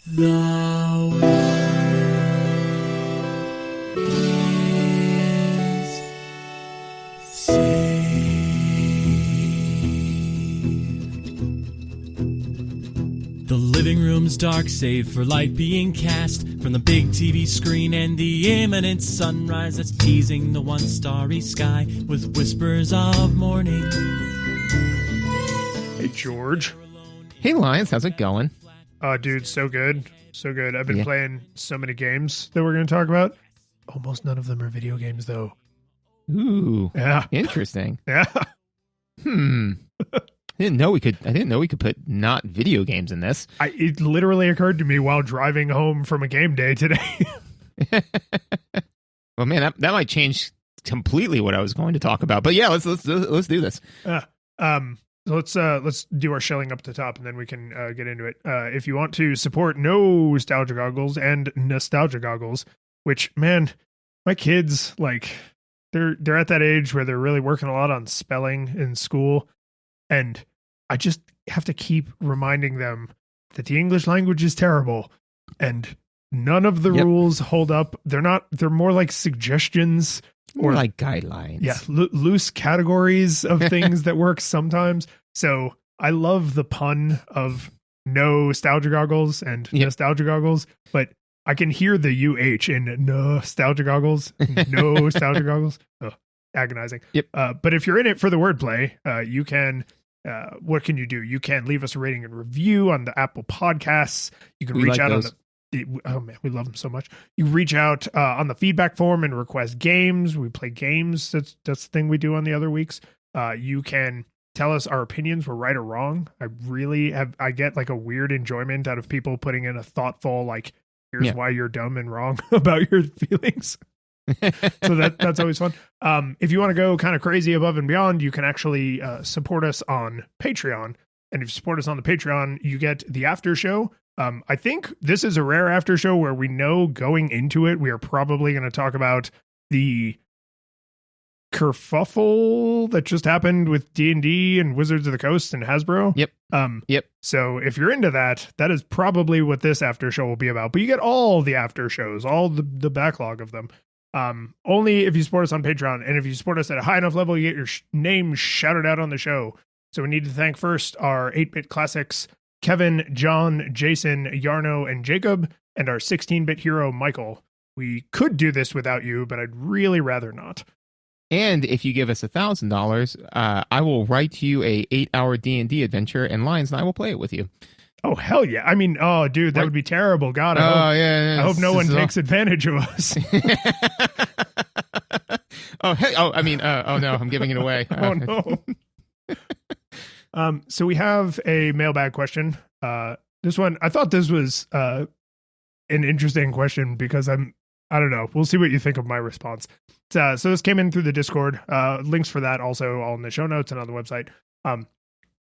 The world is saved. The living room's dark, save for light being cast from the big TV screen and the imminent sunrise that's teasing the one starry sky with whispers of morning. Hey, George. Hey, Lions, how's it going? Dude, so good. So good. I've been playing so many games that we're going to talk about. Almost none of them are video games, though. Ooh. Yeah. Interesting. Yeah. I didn't know we could put not video games in this. It literally occurred to me while driving home from a game day today. Well, man, that might change completely what I was going to talk about. But yeah, let's do this. Let's do our shelling up at the top, and then we can get into it. If you want to support Nostalgia Goggles and Nostalgia Goggles, which, man, my kids, like, they're at that age where they're really working a lot on spelling in school, and I just have to keep reminding them that the English language is terrible, and none of the rules hold up. They're more like suggestions. Or like guidelines. Yeah, loose categories of things that work sometimes. So I love the pun of Nostalgia Goggles and Nostalgia Goggles, but I can hear the UH in Nostalgia Goggles. Nostalgia Goggles. Oh, agonizing. Yep. But if you're in it for the wordplay, you can, what can you do? You can leave us a rating and review on the Apple Podcasts. You can reach out on the... Oh man, we love them so much. You reach out on the feedback form and request games. We play games. That's the thing we do on the other weeks. You can tell us our opinions were right or wrong. I get like a weird enjoyment out of people putting in a thoughtful, like, here's why you're dumb and wrong about your feelings. So that's always fun. If you want to go kind of crazy above and beyond, you can actually support us on Patreon. And if you support us on the Patreon, you get the after show. I think this is a rare after show where we know going into it, we are probably going to talk about the kerfuffle that just happened with D&D and Wizards of the Coast and Hasbro. Yep. So if you're into that, that is probably what this after show will be about. But you get all the after shows, all the backlog of them. Only if you support us on Patreon. And if you support us at a high enough level, you get your name shouted out on the show. So we need to thank first our 8-bit classics, Kevin, John, Jason, Yarno, and Jacob, and our 16-bit hero, Michael. We could do this without you, but I'd really rather not. And if you give us $1,000, I will write you a 8-hour D&D adventure, and Lions and I will play it with you. Oh, hell yeah. I mean, oh, dude, that would be terrible. God, I hope no one takes advantage of us. Oh no, I'm giving it away. Oh, no. So we have a mailbag question. This one, I thought this was an interesting question because I don't know. We'll see what you think of my response. So this came in through the Discord. Links for that also all in the show notes and on the website.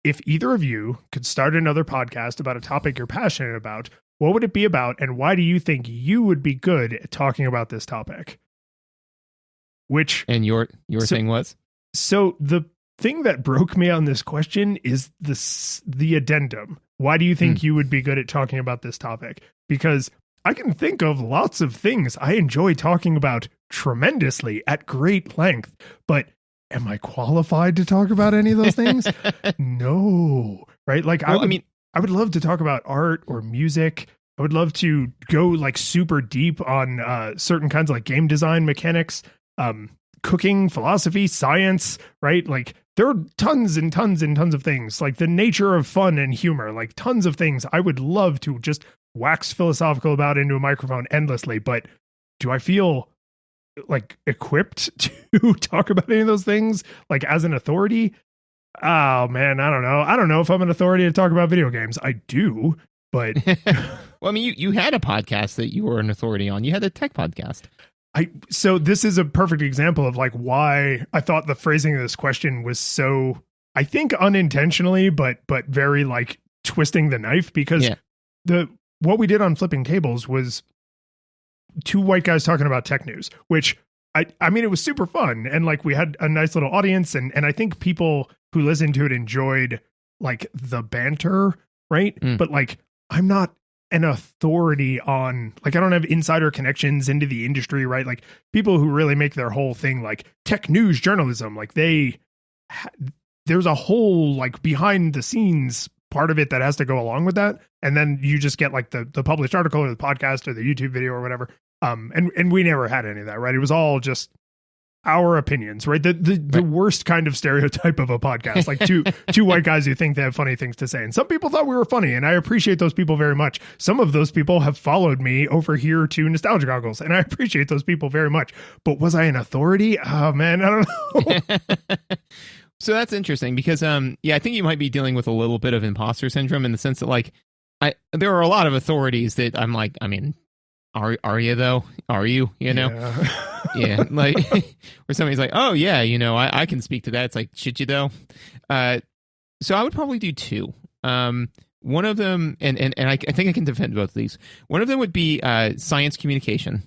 If either of you could start another podcast about a topic you're passionate about, what would it be about, and why do you think you would be good at talking about this topic? And your thing was? So the thing that broke me on this question is the addendum. Why do you think you would be good at talking about this topic? Because I can think of lots of things I enjoy talking about tremendously at great length, but am I qualified to talk about any of those things? No. Right? Like, I would love to talk about art or music. I would love to go like super deep on certain kinds of like game design mechanics, cooking, philosophy, science, right? Like, there are tons and tons and tons of things, like the nature of fun and humor, like tons of things I would love to just wax philosophical about into a microphone endlessly. But do I feel like equipped to talk about any of those things, like as an authority? Oh man, I don't know. I don't know if I'm an authority to talk about video games. I do, but well, I mean, you had a podcast that you were an authority on. You had a tech podcast. So this is a perfect example of like why I thought the phrasing of this question was so, I think unintentionally, but very like twisting the knife, because what we did on Flipping Tables was two white guys talking about tech news, which I mean, it was super fun. And like, we had a nice little audience, and I think people who listened to it enjoyed like the banter. Right. But like, I'm not an authority on, like, I don't have insider connections into the industry, right? Like people who really make their whole thing like tech news journalism, like there's a whole like behind the scenes part of it that has to go along with that. And then you just get like the published article or the podcast or the YouTube video or whatever. And we never had any of that, right? It was all just our opinions, right? The worst kind of stereotype of a podcast, like two white guys who think they have funny things to say. And some people thought we were funny, and I appreciate those people very much. Some of those people have followed me over here to Nostalgia Goggles, and I appreciate those people very much. But was I an authority? Oh man, I don't know. So that's interesting because, I think you might be dealing with a little bit of imposter syndrome in the sense that, like, there are a lot of authorities that I'm like, I mean, are you though? Are you? You know? Yeah. Like, where somebody's like, oh yeah, I can speak to that. It's like, should you though? So I would probably do two. One of them, and I think I can defend both of these. One of them would be science communication,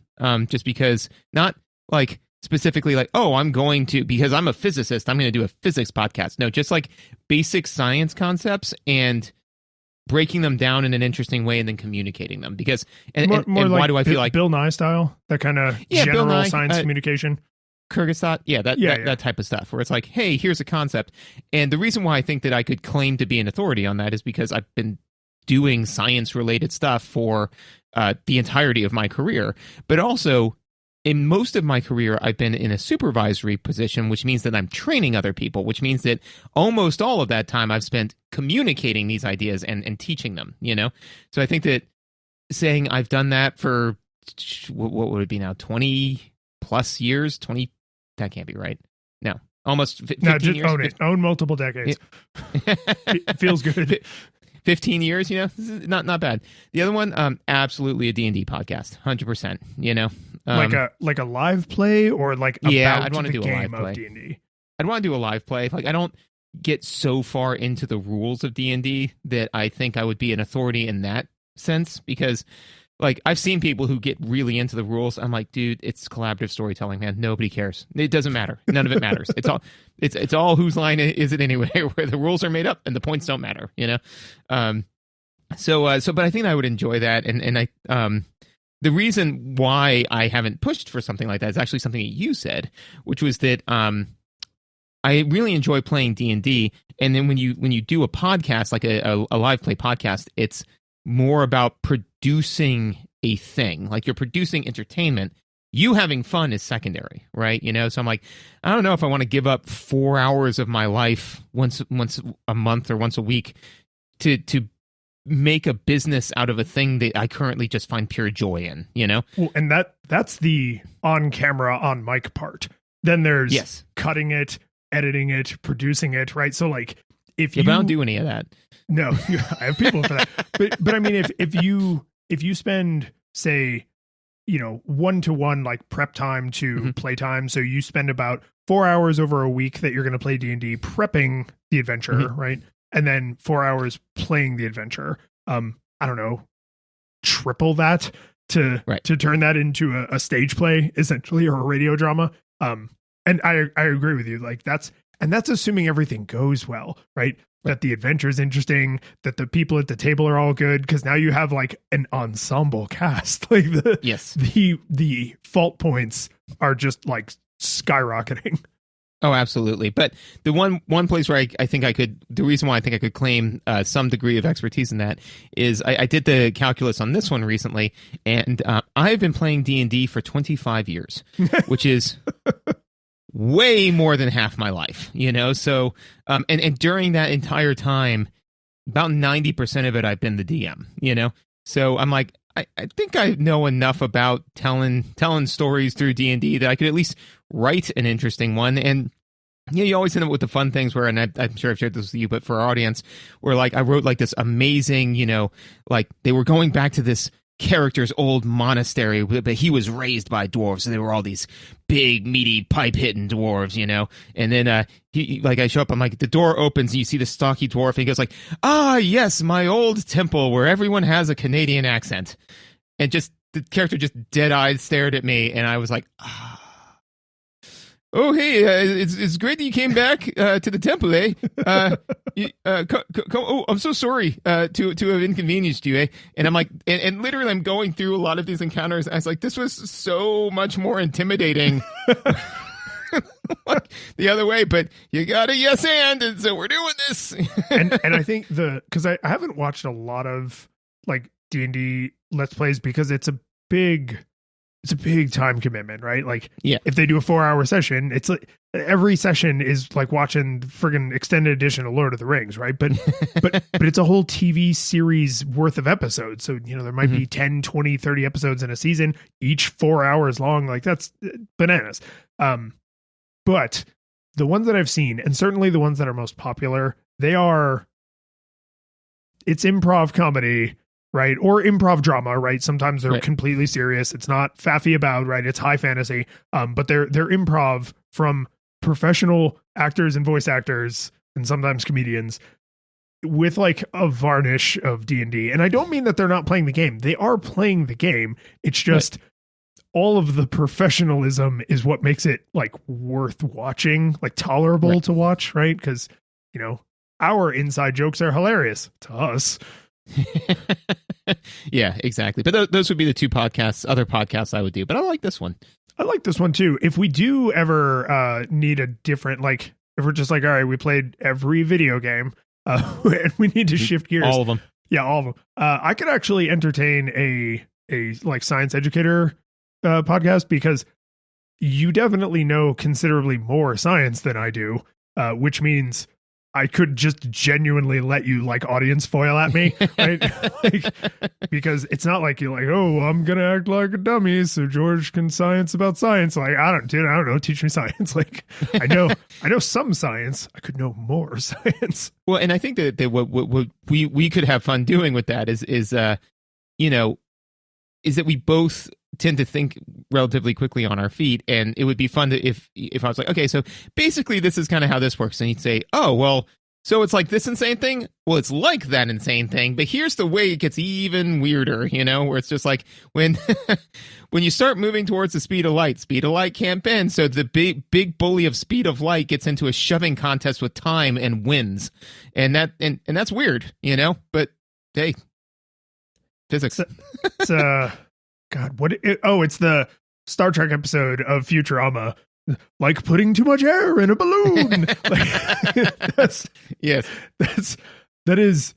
just because not like specifically like, oh, I'm going to, because I'm a physicist, I'm going to do a physics podcast. No, just like basic science concepts and breaking them down in an interesting way and then communicating them. Because, and more like why do I feel like Bill Nye style, that kind of general science communication? Kyrgyzstan, that type of stuff where it's like, hey, here's a concept. And the reason why I think that I could claim to be an authority on that is because I've been doing science related stuff for the entirety of my career. But also, in most of my career, I've been in a supervisory position, which means that I'm training other people, which means that almost all of that time I've spent communicating these ideas and teaching them, So I think that saying I've done that for, what would it be now, 20 plus years? That can't be right. No, almost 15 no, just years. Own it. Own multiple decades. It feels good. 15 years, this is not bad. The other one, absolutely a D&D podcast, 100%, like a live play or like about I'd want to do game a live play. Of D&D. I'd want to do a live play. Like I don't get so far into the rules of D&D that I think I would be an authority in that sense, because like I've seen people who get really into the rules. I'm like, dude, it's collaborative storytelling, man. Nobody cares. It doesn't matter. None of it matters. It's all whose line is it anyway, where the rules are made up and the points don't matter, but I think I would enjoy that. And I, the reason why I haven't pushed for something like that is actually something that you said, which was that, I really enjoy playing D&D. And then when you do a podcast, like a live play podcast, it's more about producing a thing. Like you're producing entertainment. You having fun is secondary, right? So I'm like, I don't know if I want to give up 4 hours of my life once a month or once a week to make a business out of a thing that I currently just find pure joy in, Well, and that's the on camera, on mic part. Then there's cutting it, editing it, producing it, right? So like if you I don't do any of that. No, I have people for that. But I mean, if you spend, say, 1-to-1 like prep time to play time, so you spend about 4 hours over a week that you're going to play D&D prepping the adventure, right? And then 4 hours playing the adventure. I don't know, triple that to turn that into a stage play essentially, or a radio drama. And I agree with you. Like that's assuming everything goes well, right? That the adventure is interesting, that the people at the table are all good, because now you have like an ensemble cast. Like the fault points are just like skyrocketing. Oh, absolutely. But the one place where I think I could, the reason why I think I could claim some degree of expertise in that is I did the calculus on this one recently, and I've been playing D&D for 25 years, which is way more than half my life, So, and during that entire time, about 90% of it, I've been the DM, So I'm like, I think I know enough about telling stories through D&D that I could at least write an interesting one. And you always end up with the fun things where, and I'm sure I've shared this with you, but for our audience, where like I wrote like this amazing, like they were going back to this character's old monastery, but he was raised by dwarves, so they were all these big, meaty, pipe-hitting dwarves, And then he, like, I show up, I'm like, the door opens, and you see the stocky dwarf, and he goes like, ah, yes, my old temple where everyone has a Canadian accent. And just, the character just dead-eyed stared at me, and I was like, ah. Oh, hey, it's great that you came back to the temple, eh? Oh, I'm so sorry to have inconvenienced you, eh? And I'm like, and literally, I'm going through a lot of these encounters. I was like, this was so much more intimidating like the other way, but you got a yes and so we're doing this. and I think because I haven't watched a lot of like D&D Let's Plays because it's a big time commitment, right? Like, yeah, if they do a 4-hour session, it's like every session is like watching friggin' extended edition of Lord of the Rings, right? But it's a whole TV series worth of episodes. So, there might be 10, 20, 30 episodes in a season, each 4 hours long. Like, that's bananas. But the ones that I've seen, and certainly the ones that are most popular, it's improv comedy, right? Or improv drama, right? Sometimes they're completely serious. It's not faffy about, right? It's high fantasy. But they're improv from professional actors and voice actors and sometimes comedians with like a varnish of D&D. And I don't mean that they're not playing the game. They are playing the game. It's just all of the professionalism is what makes it like worth watching, like tolerable to watch, right? Because, our inside jokes are hilarious to us. Yeah, exactly. But those would be the two other podcasts I would do. But I like this one. I like this one too. If we do ever need a different, like, if we're just like, all right, we played every video game and we need to shift gears. All of them. Yeah, all of them. I could actually entertain a like science educator podcast because you definitely know considerably more science than I do, which means I could just genuinely let you like audience foil at me, right? Because it's not like you're like, oh, I'm gonna act like a dummy so George can science about science. Like, I don't know, teach me science. Like, I know some science. I could know more science. Well, and I think that what we could have fun doing with that is that we both tend to think relatively quickly on our feet, and it would be fun to if I was like, okay, so basically this is kind of how this works, and you'd say, oh, well, so it's like this insane thing. Well, it's like that insane thing, but here's the way it gets even weirder, where it's just like when when you start moving towards the speed of light can't bend, so the big bully of speed of light gets into a shoving contest with time and wins, and that's weird, but hey, physics. It's God, it's the Star Trek episode of Futurama, like putting too much air in a balloon. Like, that is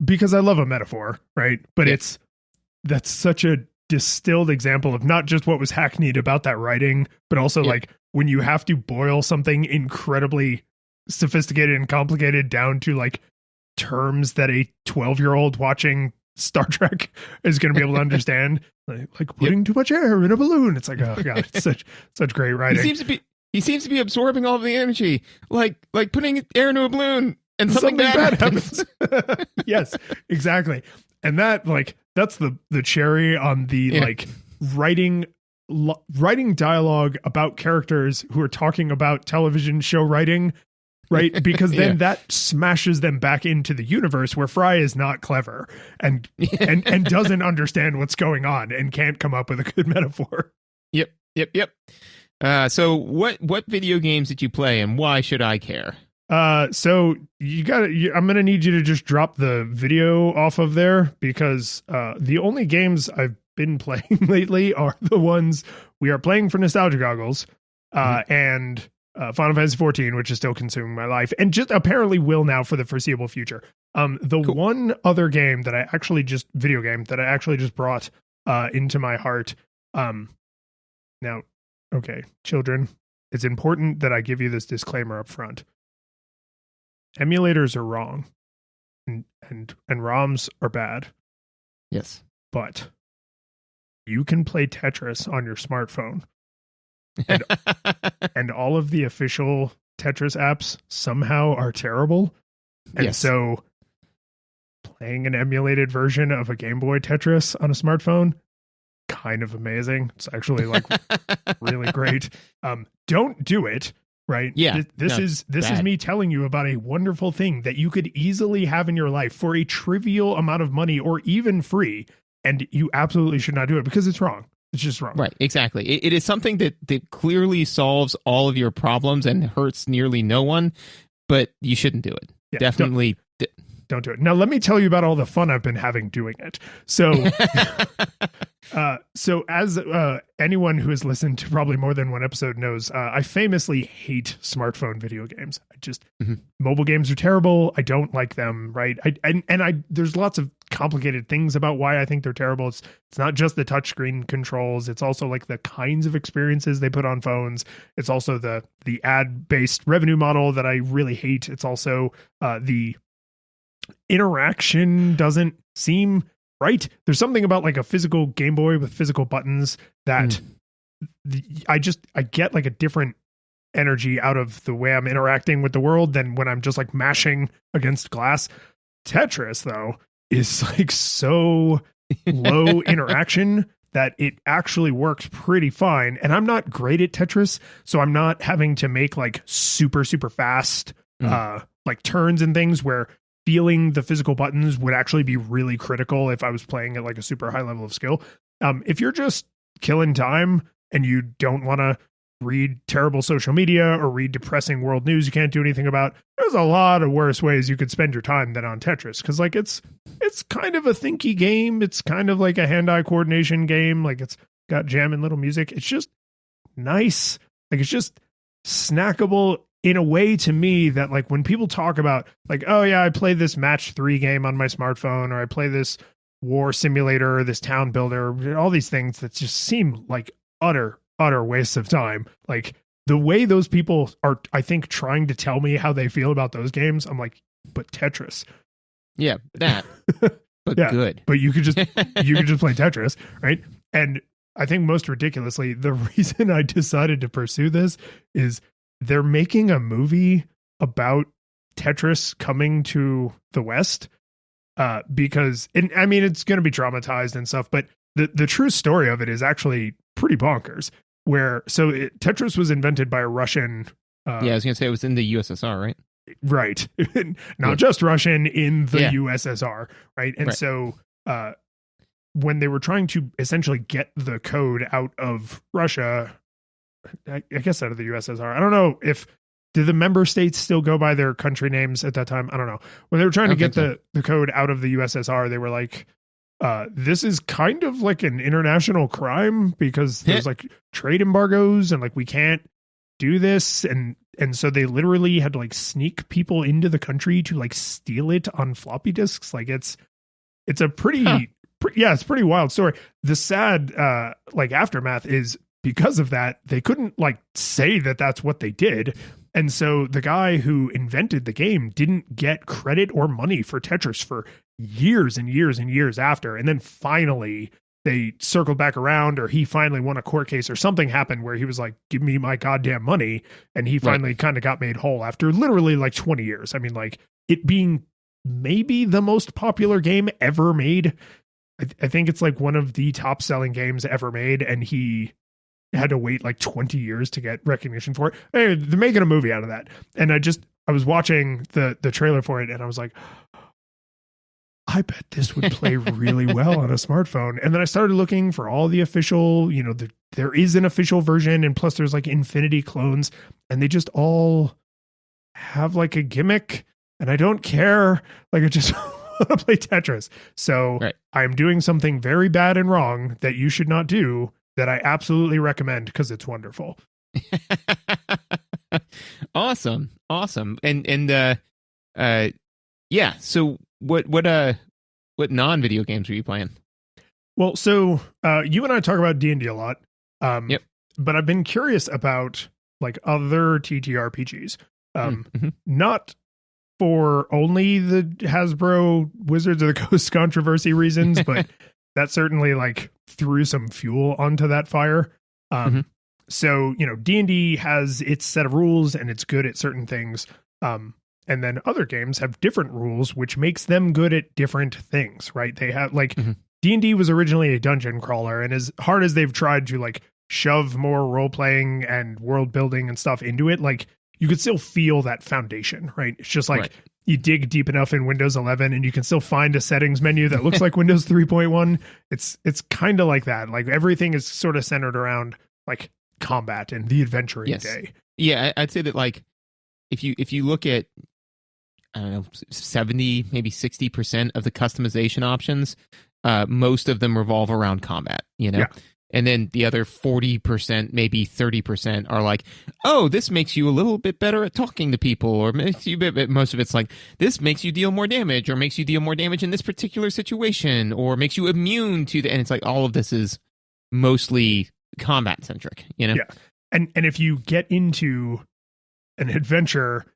because I love a metaphor, right? But that's such a distilled example of not just what was hackneyed about that writing, but also like when you have to boil something incredibly sophisticated and complicated down to like terms that a 12-year-old watching Star Trek is going to be able to understand, like putting too much air in a balloon. It's like, oh god, it's such great writing. He seems to be absorbing all of the energy, like putting air into a balloon, and something bad happens. Yes, exactly. And that's the cherry on the like writing dialogue about characters who are talking about television show writing. Right, because then that smashes them back into the universe where Fry is not clever and doesn't understand what's going on and can't come up with a good metaphor. Yep. So what video games did you play, and why should I care? So I'm gonna need you to just drop the video off of there because the only games I've been playing lately are the ones we are playing for nostalgia goggles, and Final Fantasy 14, which is still consuming my life, and just apparently will now for the foreseeable future. One other game that I actually just brought into my heart. Now, okay, children, it's important that I give you this disclaimer up front. Emulators are wrong, and ROMs are bad. Yes, but you can play Tetris on your smartphone. And all of the official Tetris apps somehow are terrible. And so playing an emulated version of a Game Boy Tetris on a smartphone, kind of amazing. It's actually like really great. Don't do it, right? Yeah. This is me telling you about a wonderful thing that you could easily have in your life for a trivial amount of money or even free. And you absolutely should not do it because it's wrong. It's just wrong. Right, exactly. It is something that clearly solves all of your problems and hurts nearly no one, but you shouldn't do it. Yeah, Definitely. Don't do it. Now, let me tell you about all the fun I've been having doing it. So, so as anyone who has listened to probably more than one episode knows, I famously hate smartphone video games. I just mobile games are terrible. I don't like them. Right. There's lots of complicated things about why I think they're terrible. It's not just the touchscreen controls. It's also like the kinds of experiences they put on phones. It's also the ad-based revenue model that I really hate. It's also the interaction doesn't seem right. There's something about like a physical Game Boy with physical buttons that I get like a different energy out of the way I'm interacting with the world than when I'm just like mashing against glass. Tetris, though, is like so low interaction that it actually works pretty fine. And I'm not great at Tetris, so I'm not having to make like super, super fast like turns and things where feeling the physical buttons would actually be really critical if I was playing at like a super high level of skill. If you're just killing time and you don't want to read terrible social media or read depressing world news you can't do anything about, there's a lot of worse ways you could spend your time than on Tetris. Because like it's kind of a thinky game. It's kind of like a hand-eye coordination game. Like it's got jamming little music. It's just nice. Like it's just snackable in a way to me that like when people talk about like, oh yeah, I play this match 3 game on my smartphone, or I play this war simulator, or this town builder, all these things that just seem like utter wastes of time. Like the way those people are, I think, trying to tell me how they feel about those games, I'm like, but Tetris. Yeah, that. But yeah, good. But you could just play Tetris, right? And I think most ridiculously, the reason I decided to pursue this is they're making a movie about Tetris coming to the West because, and I mean, it's going to be dramatized and stuff, but the true story of it is actually pretty bonkers. Tetris was invented by a Russian. Yeah, I was going to say it was in the USSR, right? Right. Not just Russian, in the Yeah. USSR, right? And Right. so when they were trying to essentially get the code out of Russia, I guess out of the USSR. I don't know did the member states still go by their country names at that time? I don't know. When they were trying to get the code out of the USSR, they were like, this is kind of like an international crime because there's like trade embargoes and like we can't do this. And so they literally had to like sneak people into the country to like steal it on floppy disks. Like it's a pretty it's a pretty wild story. The sad like aftermath is because of that, they couldn't like say that that's what they did. And so the guy who invented the game didn't get credit or money for Tetris for years and years and years after. And then finally they circled back around, or he finally won a court case, or something happened where he was like, give me my goddamn money. And he finally kind of got made whole after literally like 20 years. I mean, like it being maybe the most popular game ever made. I think it's like one of the top selling games ever made. And he had to wait like 20 years to get recognition for it. Anyway, they're making a movie out of that. And I was watching the trailer for it and I was like, I bet this would play really well on a smartphone. And then I started looking for all the official, there is an official version, and plus there's like infinity clones, and they just all have like a gimmick, and I don't care. Like I just want to play Tetris. So I'm doing something very bad and wrong that you should not do, that I absolutely recommend because it's wonderful. Awesome. And yeah. So what non-video games are you playing? Well, so you and I talk about D&D a lot. Yep. But I've been curious about like other TTRPGs. Not for only the Hasbro Wizards of the Coast controversy reasons, but that certainly like threw some fuel onto that fire. So, D&D has its set of rules and it's good at certain things. And then other games have different rules, which makes them good at different things, right? They have like D&D was originally a dungeon crawler, and as hard as they've tried to like shove more role playing and world building and stuff into it, like you could still feel that foundation, right? It's just like you dig deep enough in Windows 11 and you can still find a settings menu that looks like Windows 3.1. It's kind of like that. Like everything is sort of centered around like combat and the adventuring day. Yeah, I'd say that like if you look at, I don't know, 70, maybe 60% of the customization options, most of them revolve around combat, you know? Yeah. And then the other 40%, maybe 30% are like, oh, this makes you a little bit better at talking to people, or makes you most of it's like, this makes you deal more damage, or makes you deal more damage in this particular situation, or makes you immune to the, and it's like all of this is mostly combat centric, you know? Yeah. And if you get into an adventure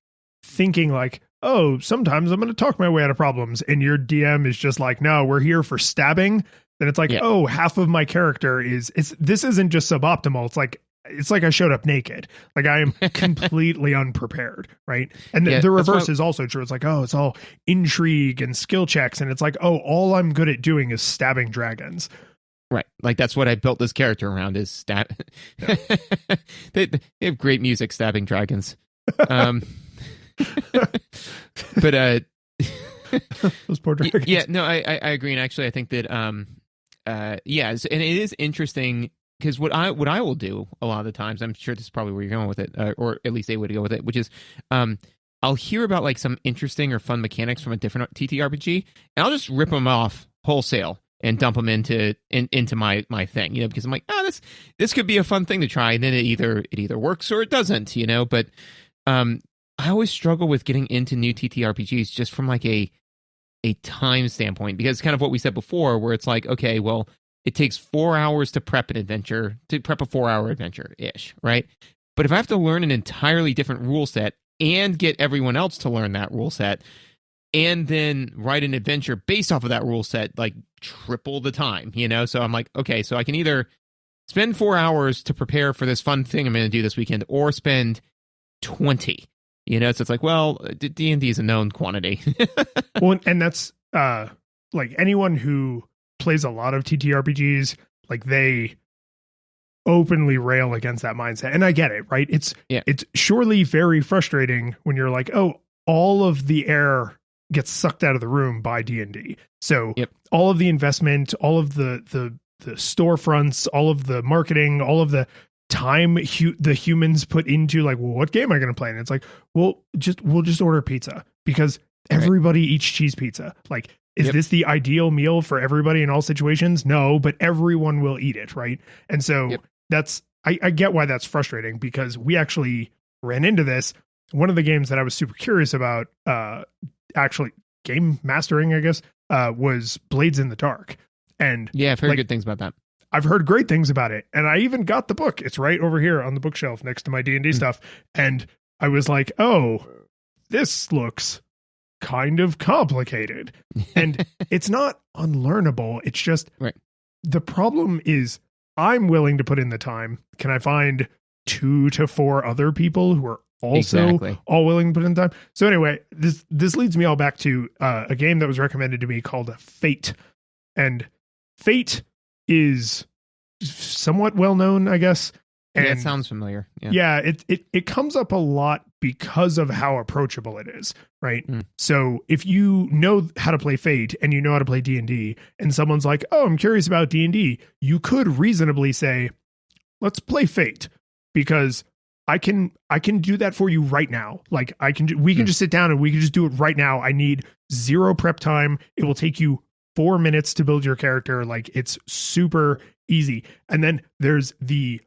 thinking like, oh, sometimes I'm going to talk my way out of problems, and your DM is just like, no, we're here for stabbing, then it's like, oh, half of my character this isn't just suboptimal. It's like I showed up naked. Like I am completely unprepared, right? And the reverse is also true. It's like, oh, it's all intrigue and skill checks, and it's like, oh, all I'm good at doing is stabbing dragons. Right. Like that's what I built this character around is stab. Yeah. they have great music, stabbing dragons. But those poor dragons. Yeah, no, I agree. And actually I think that and it is interesting because what I will do a lot of the times, I'm sure this is probably where you're going with it, or at least they would go with it, which is I'll hear about like some interesting or fun mechanics from a different TTRPG, and I'll just rip them off wholesale and dump them into my thing, you know, because I'm like, this could be a fun thing to try, and then it either works or it doesn't, you know. But I always struggle with getting into new TTRPGs just from like a time standpoint, because kind of what we said before, where it's like, okay, well, it takes 4 hours to prep a 4-hour adventure ish, right? But if I have to learn an entirely different rule set and get everyone else to learn that rule set, and then write an adventure based off of that rule set, like triple the time, you know? So I'm like, okay, so I can either spend 4 hours to prepare for this fun thing I'm going to do this weekend, or spend 20, you know? So it's like, well, D&D is a known quantity. Well, and that's like anyone who plays a lot of TTRPGs, like they openly rail against that mindset. And I get it, right? It's surely very frustrating when you're like, oh, all of the air gets sucked out of the room by D&D. So all of the investment, all of the storefronts, all of the marketing, all of the time the humans put into like, well, what game am I going to play? And it's like, well, we'll just order pizza because everybody eats cheese pizza. Like, is this the ideal meal for everybody in all situations? No, but everyone will eat it, right? And so that's I get why that's frustrating, because we actually ran into this. One of the games that I was super curious about, actually game mastering, I guess, was Blades in the Dark. And yeah, I've heard good things about that. I've heard great things about it. And I even got the book. It's right over here on the bookshelf next to my D&D stuff. And I was like, oh, this looks kind of complicated. And it's not unlearnable. It's just the problem is I'm willing to put in the time. Can I find 2 to 4 other people who are also all willing to put in time? So anyway, this leads me all back to a game that was recommended to me called Fate. And Fate is somewhat well known, I guess. And it sounds familiar. It comes up a lot because of how approachable it is, right? So if you know how to play Fate and you know how to play D&D, and someone's like, oh, I'm curious about D&D, you could reasonably say, let's play Fate, because I can do that for you right now. Like we can just sit down and we can just do it right now. I need 0 prep time. It will take you 4 minutes to build your character. Like, it's super easy. And then there's the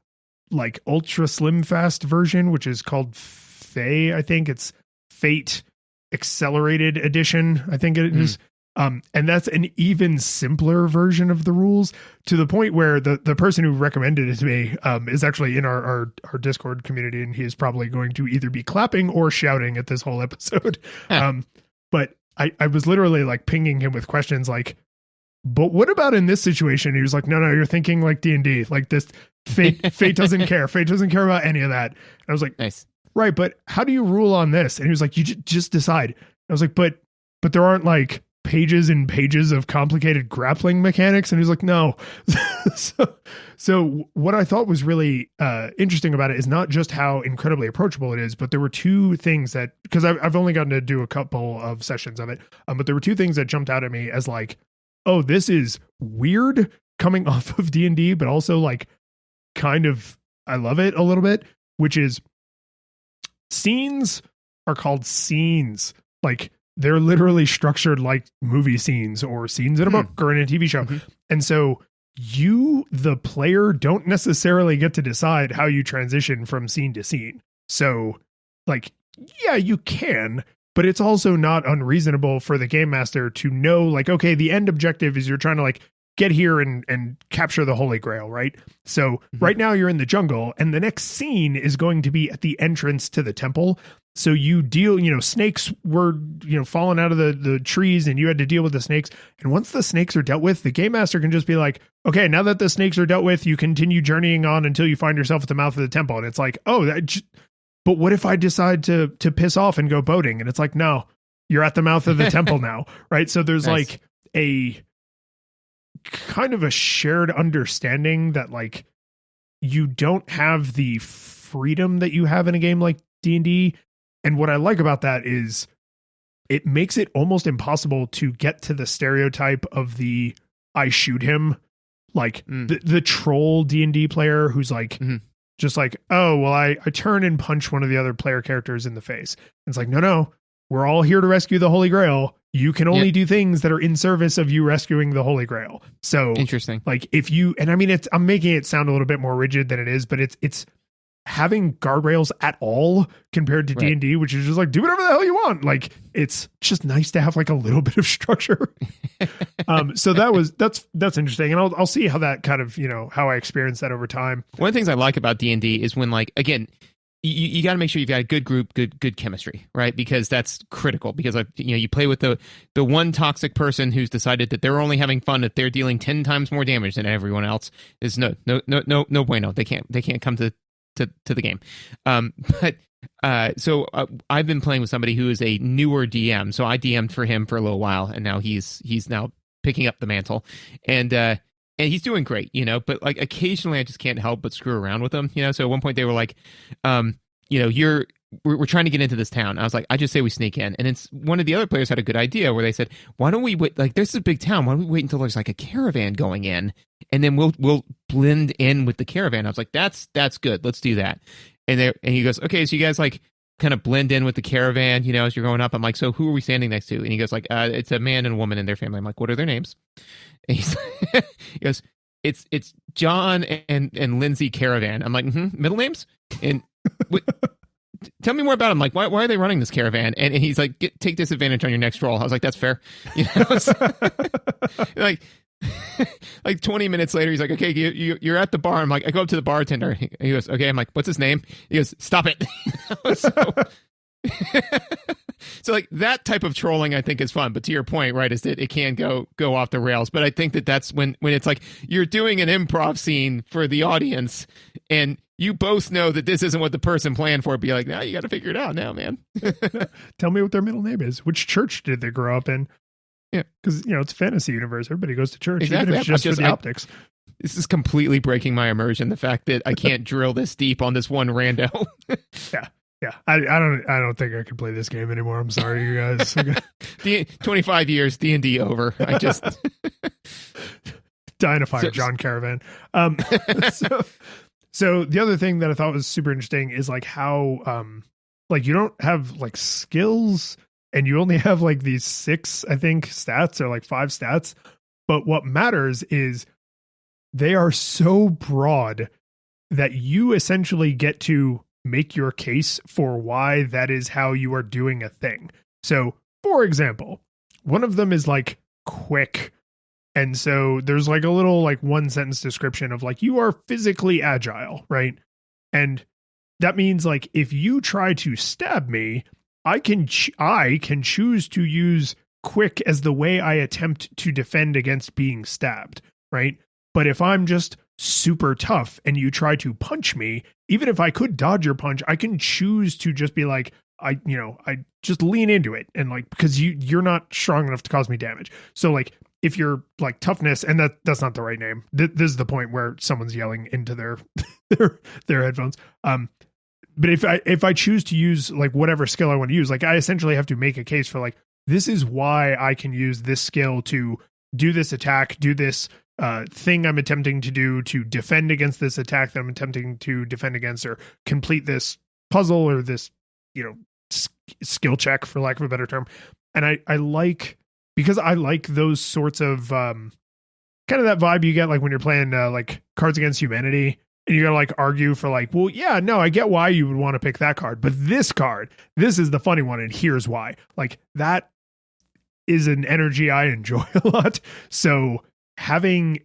like ultra slim fast version, which is called Fae. I think it's Fate Accelerated Edition. I think it is. And that's an even simpler version of the rules, to the point where the person who recommended it to me is actually in our Discord community, and he is probably going to either be clapping or shouting at this whole episode. But I was literally like pinging him with questions like, but what about in this situation? He was like, no, you're thinking like D&D, like this Fate doesn't care. Fate doesn't care about any of that. And I was like, nice. Right. But how do you rule on this? And he was like, you just decide. I was like, but there aren't like pages and pages of complicated grappling mechanics, and he's like, no. So what I thought was really interesting about it is not just how incredibly approachable it is, but there were two things that, because I've only gotten to do a couple of sessions of it, but there were two things that jumped out at me as like, oh, this is weird coming off of D&D, but also like kind of, I love it a little bit, which is scenes are called scenes. Like they're literally structured like movie scenes or scenes in a book or in a TV show. And so you, the player, don't necessarily get to decide how you transition from scene to scene. So like, yeah, you can, but it's also not unreasonable for the game master to know like, okay, the end objective is you're trying to like get here and capture the Holy Grail, right? So right now you're in the jungle and the next scene is going to be at the entrance to the temple. So you deal, snakes were, falling out of the trees and you had to deal with the snakes. And once the snakes are dealt with, the game master can just be like, okay, now that the snakes are dealt with, you continue journeying on until you find yourself at the mouth of the temple. And it's like, oh, but what if I decide to piss off and go boating? And it's like, no, you're at the mouth of the temple now. Right. So there's like a kind of a shared understanding that like you don't have the freedom that you have in a game like D&D. And what I like about that is it makes it almost impossible to get to the stereotype of the I shoot him, like the troll D&D player who's like just like, oh, well, I turn and punch one of the other player characters in the face. It's like, no, we're all here to rescue the Holy Grail. You can only do things that are in service of you rescuing the Holy Grail. So interesting. Like if you, and I mean, I'm making it sound a little bit more rigid than it is, but it's having guardrails at all compared to D&D, which is just like, do whatever the hell you want. Like, it's just nice to have like a little bit of structure. So that's interesting. And I'll see how that kind of, how I experience that over time. One of the things I like about D&D is when like, again, you got to make sure you've got a good group, good chemistry, right? Because that's critical. Because you play with the one toxic person who's decided that they're only having fun if they're dealing 10 times more damage than everyone else. Is no bueno. They can't come to the game. So I've been playing with somebody who is a newer DM. So I DM'd for him for a little while, and now he's now picking up the mantle, and he's doing great, but like occasionally I just can't help but screw around with him, So at one point they were like, we're trying to get into this town. I was like, I just say we sneak in. And it's one of the other players had a good idea where they said, why don't we wait? Like, there's a big town. Why don't we wait until there's like a caravan going in, and then we'll blend in with the caravan. I was like, that's good. Let's do that. And he goes, okay, so you guys like kind of blend in with the caravan, as you're going up. I'm like, so who are we standing next to? And he goes like, it's a man and a woman and their family. I'm like, what are their names? And he goes, it's John and Lindsay Caravan. I'm like, middle names? And tell me more about him. Like, why are they running this caravan? And he's like, take disadvantage on your next roll. I was like, that's fair. Like 20 minutes later, he's like, okay, you're at the bar. I'm like, I go up to the bartender. He goes, okay. I'm like, what's his name? He goes, stop it. So like that type of trolling I think is fun, but to your point, right, is that it can go off the rails. But I think that's when it's like you're doing an improv scene for the audience and you both know that this isn't what the person planned for. Be like, now you got to figure it out now, man. Tell me what their middle name is. Which church did they grow up in? Yeah, because it's a fantasy universe. Everybody goes to church, exactly. Even if it's just for the optics. This is completely breaking my immersion. The fact that I can't drill this deep on this one rando. Yeah. I don't think I can play this game anymore. I'm sorry, you guys. 25 years, D&D over. I just dying to fire John Caravan. So the other thing that I thought was super interesting is like how like you don't have like skills and you only have like these 6, I think, stats or like 5 stats. But what matters is they are so broad that you essentially get to make your case for why that is how you are doing a thing. So, for example, one of them is like quick. And so there's like a little like 1-sentence description of like, you are physically agile, right? And that means like, if you try to stab me, I can choose to use quick as the way I attempt to defend against being stabbed, right? But if I'm just super tough and you try to punch me, even if I could dodge your punch, I can choose to just be like, I just lean into it, and like, because you're not strong enough to cause me damage. So like, if you're like toughness, and that's not the right name. This is the point where someone's yelling into their their headphones. But if I choose to use like whatever skill I want to use, like I essentially have to make a case for like, this is why I can use this skill to do this attack, do this thing I'm attempting to do to defend against this attack that I'm attempting to defend against, or complete this puzzle or this, skill check, for lack of a better term. And I like, because I like those sorts of kind of that vibe you get like when you're playing like Cards Against Humanity, and you gotta like argue for like, well, yeah, no, I get why you would want to pick that card, but this card, this is the funny one, and here's why. Like, that is an energy I enjoy a lot. So having,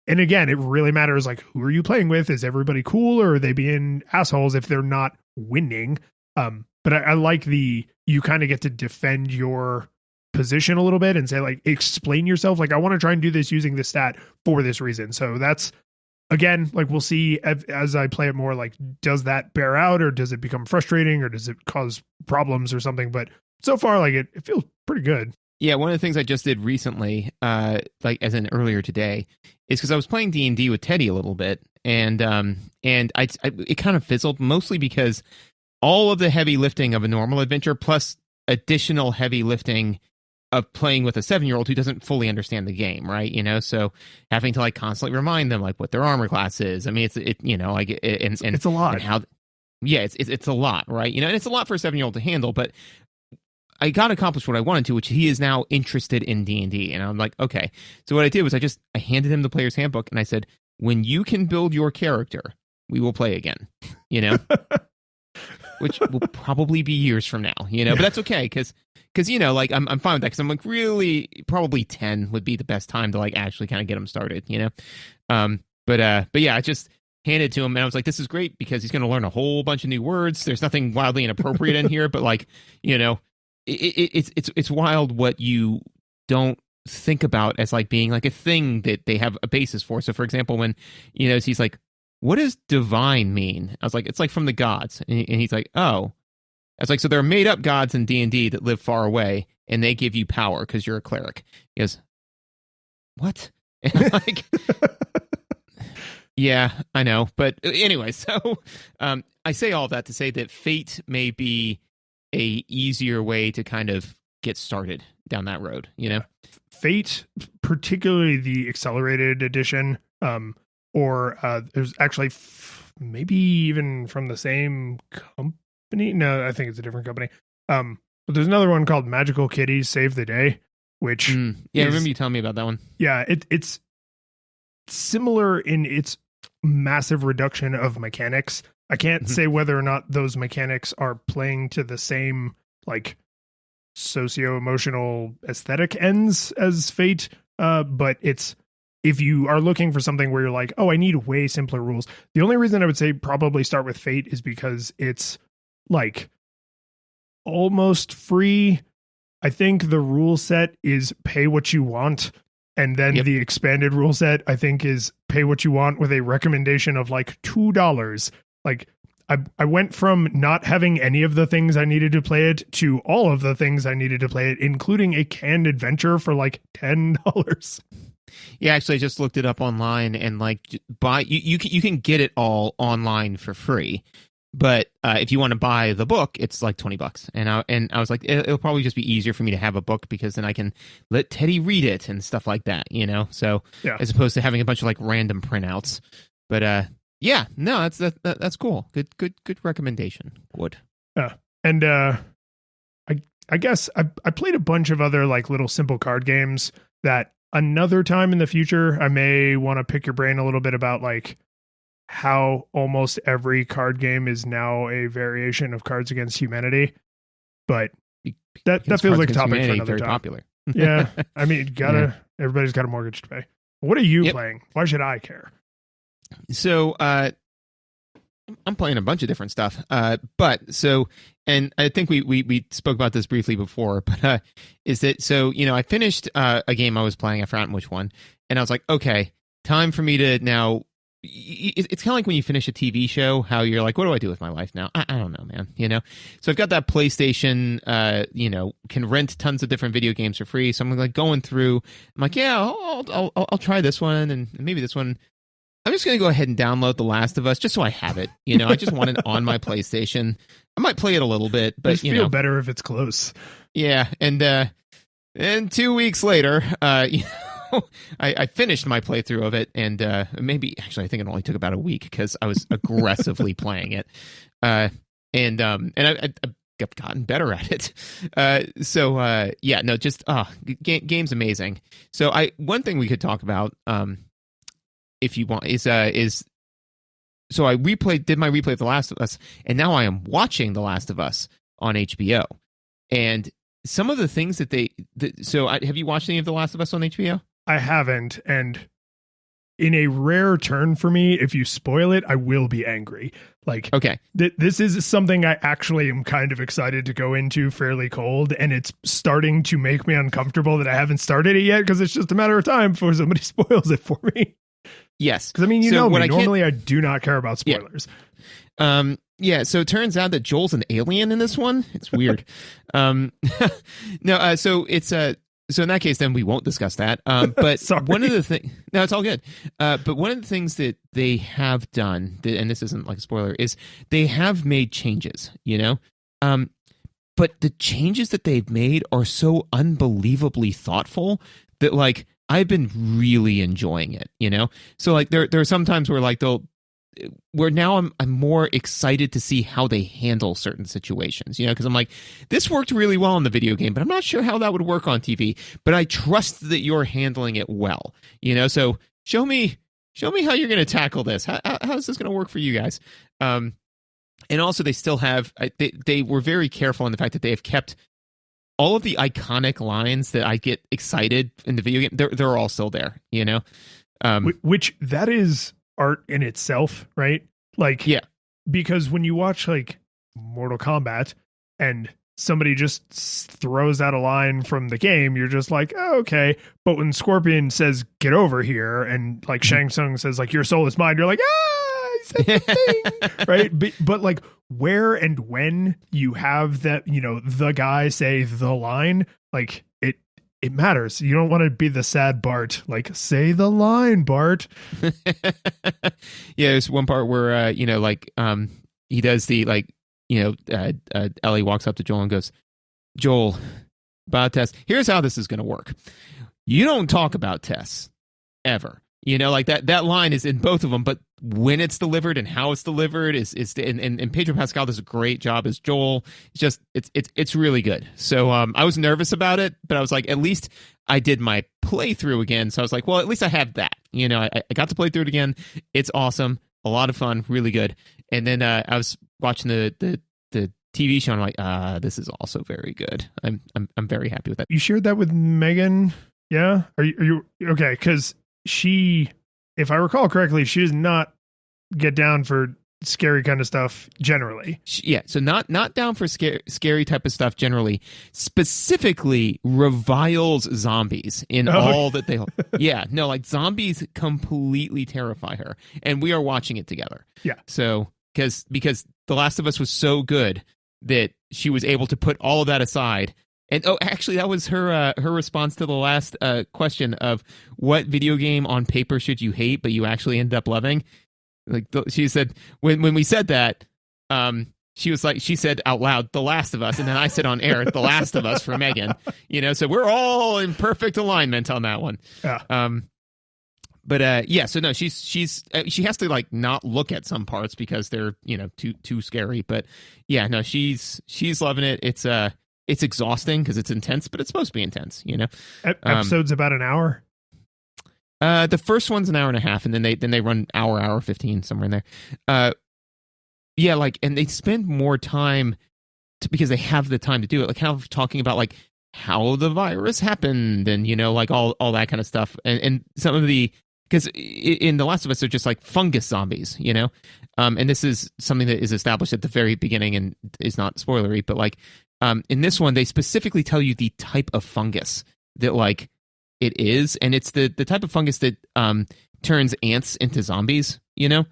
and again, it really matters like, who are you playing with? Is everybody cool, or are they being assholes if they're not winning? But I like you kind of get to defend your position a little bit and say like, explain yourself. Like, I want to try and do this using this stat for this reason. So that's, again, like, we'll see as I play it more, like, does that bear out, or does it become frustrating, or does it cause problems or something? But so far, like, it feels pretty good. Yeah, one of the things I just did recently, like as in earlier today, is because I was playing D&D with Teddy a little bit, and it kind of fizzled, mostly because all of the heavy lifting of a normal adventure plus additional heavy lifting of playing with a 7-year-old who doesn't fully understand the game, right? So having to like constantly remind them like what their armor class is. I mean, it's a lot. And it's a lot, right? And it's a lot for a 7-year-old to handle, but I got accomplished what I wanted to, which he is now interested in D&D. And I'm like, okay. So what I did was I handed him the player's handbook, and I said, when you can build your character, we will play again, which will probably be years from now, but that's okay. Cause like I'm fine with that. Cause I'm like, really probably 10 would be the best time to like actually kind of get him started, but yeah, I just handed it to him, and I was like, this is great because he's going to learn a whole bunch of new words. There's nothing wildly inappropriate in here, but like, it's wild what you don't think about as like being like a thing that they have a basis for. So for example, when he's like, what does divine mean? I was like, it's like from the gods, and he's like, oh. I was like, so there are made up gods in D&D that live far away, and they give you power because you're a cleric. He goes, what? And I'm like, yeah, I know, but anyway, so I say all that to say that Fate may be a easier way to kind of get started down that road, Fate, particularly the accelerated edition, or there's actually maybe even from the same company. No, I think it's a different company. But there's another one called Magical Kitties Save the Day, which I remember you telling me about that one. Yeah, it's similar in its massive reduction of mechanics. I can't say whether or not those mechanics are playing to the same like socio-emotional aesthetic ends as Fate, but it's, if you are looking for something where you're like, oh, I need way simpler rules, the only reason I would say probably start with Fate is because it's like almost free. I think the rule set is pay what you want, and then the expanded rule set I think is pay what you want with a recommendation of like $2. Like I went from not having any of the things I needed to play it to all of the things I needed to play it, including a canned adventure for like $10. Yeah, actually, I just looked it up online, and like buy you can get it all online for free. But if you want to buy the book, it's like $20. And I was like, it'll probably just be easier for me to have a book because then I can let Teddy read it and stuff like that, So as opposed to having a bunch of like random printouts. But yeah, no, that's cool. Good recommendation. Good. And I guess I played a bunch of other like little simple card games that another time in the future I may want to pick your brain a little bit about, like how almost every card game is now a variation of Cards Against Humanity. But that feels like a topic for another very time. Popular. Yeah, I mean, everybody's got a mortgage to pay. What are you playing? Why should I care? So I'm playing a bunch of different stuff. And I think we spoke about this briefly before, but is that so? I finished a game I was playing. I forgot which one, and I was like, okay, time for me to now it's kind of like when you finish a TV show, how you're like, what do I do with my life now? I don't know, man. So I've got that PlayStation, can rent tons of different video games for free. So I'm like going through, I'm like, yeah, I'll try this one and maybe this one. I'm just going to go ahead and download The Last of Us just so I have it. I just want it on my PlayStation. I might play it a little bit, but just feel better if it's close. Yeah. And 2 weeks later, I finished my playthrough of it, and maybe actually I think it only took about a week because I was aggressively playing it, and I've gotten better at it. Game's amazing. So one thing we could talk about, if you want, is so I did my replay of The Last of Us, and now I am watching The Last of Us on HBO, and some of the things that have you watched any of The Last of Us on HBO? I haven't, and in a rare turn for me, if you spoil it, I will be angry. Like, okay, this is something I actually am kind of excited to go into fairly cold, and it's starting to make me uncomfortable that I haven't started it yet because it's just a matter of time before somebody spoils it for me. Yes, because I mean, normally I do not care about spoilers. Yeah. So it turns out that Joel's an alien in this one. It's weird. So in that case, then we won't discuss that. But one of the things, no, it's all good. But one of the things that they have done, and this isn't like a spoiler, is they have made changes, but the changes that they've made are so unbelievably thoughtful that like, I've been really enjoying it, So like there are some times where like where now I'm more excited to see how they handle certain situations, because I'm like, this worked really well in the video game, but I'm not sure how that would work on TV, but I trust that you're handling it well, so show me how you're going to tackle this. How is this going to work for you guys? And also they still have, they were very careful in the fact that they have kept all of the iconic lines that I get excited in the video game. They're all still there, which that is art in itself, right? Like, yeah, because when you watch like Mortal Kombat and somebody just throws out a line from the game, you're just like, oh, okay. But when Scorpion says get over here and like Shang Tsung says like your soul is mine, you're like, he said the thing. Right? But like where and when you have that, the guy say the line, like it matters. You don't want to be the sad Bart, like say the line, Bart. Yeah, there's one part where he does the Ellie walks up to Joel and goes, Joel, about Tess, here's how this is going to work. You don't talk about Tess ever. Like that line is in both of them, but when it's delivered and how it's delivered and Pedro Pascal does a great job as Joel. It's really good. So I was nervous about it, but I was like, at least I did my playthrough again. So I was like, well, at least I have that. I got to play through it again. It's awesome, a lot of fun, really good. And then I was watching the TV show, and I'm like, this is also very good. I'm very happy with that. You shared that with Megan, yeah? Are you okay? Because she, if I recall correctly, she does not get down for scary kind of stuff generally. Yeah, so not down for scary type of stuff generally. Specifically reviles zombies in all that they... Yeah, no, like zombies completely terrify her. And we are watching it together. Yeah. So, because The Last of Us was so good that she was able to put all of that aside. And actually, that was her response to the last question of what video game on paper should you hate, but you actually ended up loving. Like she said, when we said that, she was like, she said out loud, The Last of Us, and then I said on air, The Last of Us for Megan. So we're all in perfect alignment on that one. Yeah. But yeah, so no, she has to like not look at some parts because they're too scary. But yeah, no, she's loving it. It's exhausting because it's intense, but it's supposed to be intense, Episode's about an hour. The first one's an hour and a half, and then they run hour 15 somewhere in there. Yeah, like, and they spend more time because they have the time to do it, like kind of talking about like how the virus happened and like all that kind of stuff, and some of the, because in The Last of Us they're just like fungus zombies, and this is something that is established at the very beginning and is not spoilery, but like in this one they specifically tell you the type of fungus that like it is, and it's the type of fungus that turns ants into zombies. you know?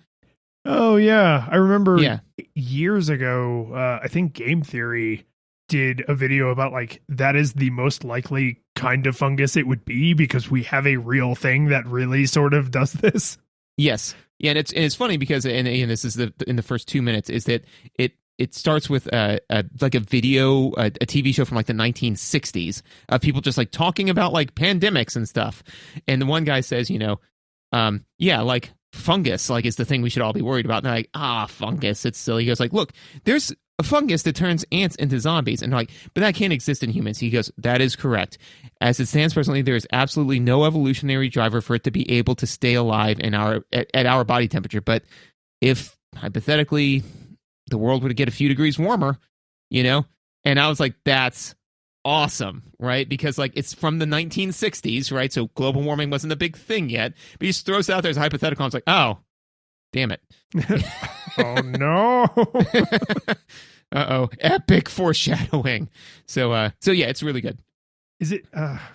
Oh yeah, I remember Yeah. years ago. I think Game Theory did a video about like that is the most likely kind of fungus it would be because we have a real thing that really sort of does this. Yes. Yeah, and it's funny because and this is in the first 2 minutes is that it starts with like a video, a TV show from like the 1960s of people just like talking about like pandemics and stuff. And the one guy says, yeah, like fungus, like is the thing we should all be worried about. And they're like, fungus, it's silly. He goes like, look, there's a fungus that turns ants into zombies. And they're like, but that can't exist in humans. He goes, that is correct. As it stands presently, there is absolutely no evolutionary driver for it to be able to stay alive in at our body temperature. But if hypothetically the world were to get a few degrees warmer, and I was like, that's awesome, right? Because like it's from the 1960s, right? So global warming wasn't a big thing yet. But he just throws it out there as a hypothetical. I was like, oh, damn it. Oh no. Uh-oh. Epic foreshadowing. So yeah, it's really good. Is it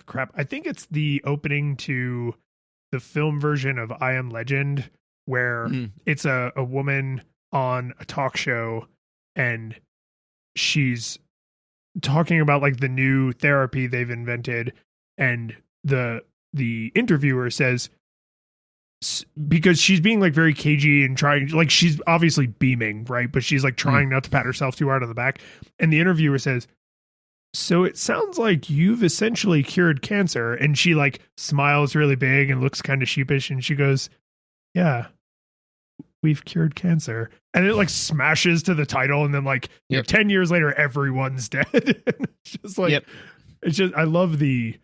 crap? I think it's the opening to the film version of I Am Legend where it's a woman on a talk show and she's talking about like the new therapy they've invented, and the interviewer says, because she's being like very cagey and trying, like she's obviously beaming, right? But she's like trying not to pat herself too hard on the back. And the interviewer says, so it sounds like you've essentially cured cancer. And she like smiles really big and looks kind of sheepish. And she goes, yeah, we've cured cancer. And it like smashes to the title. And then like 10 years later, everyone's dead. And it's just like, it's just, I love the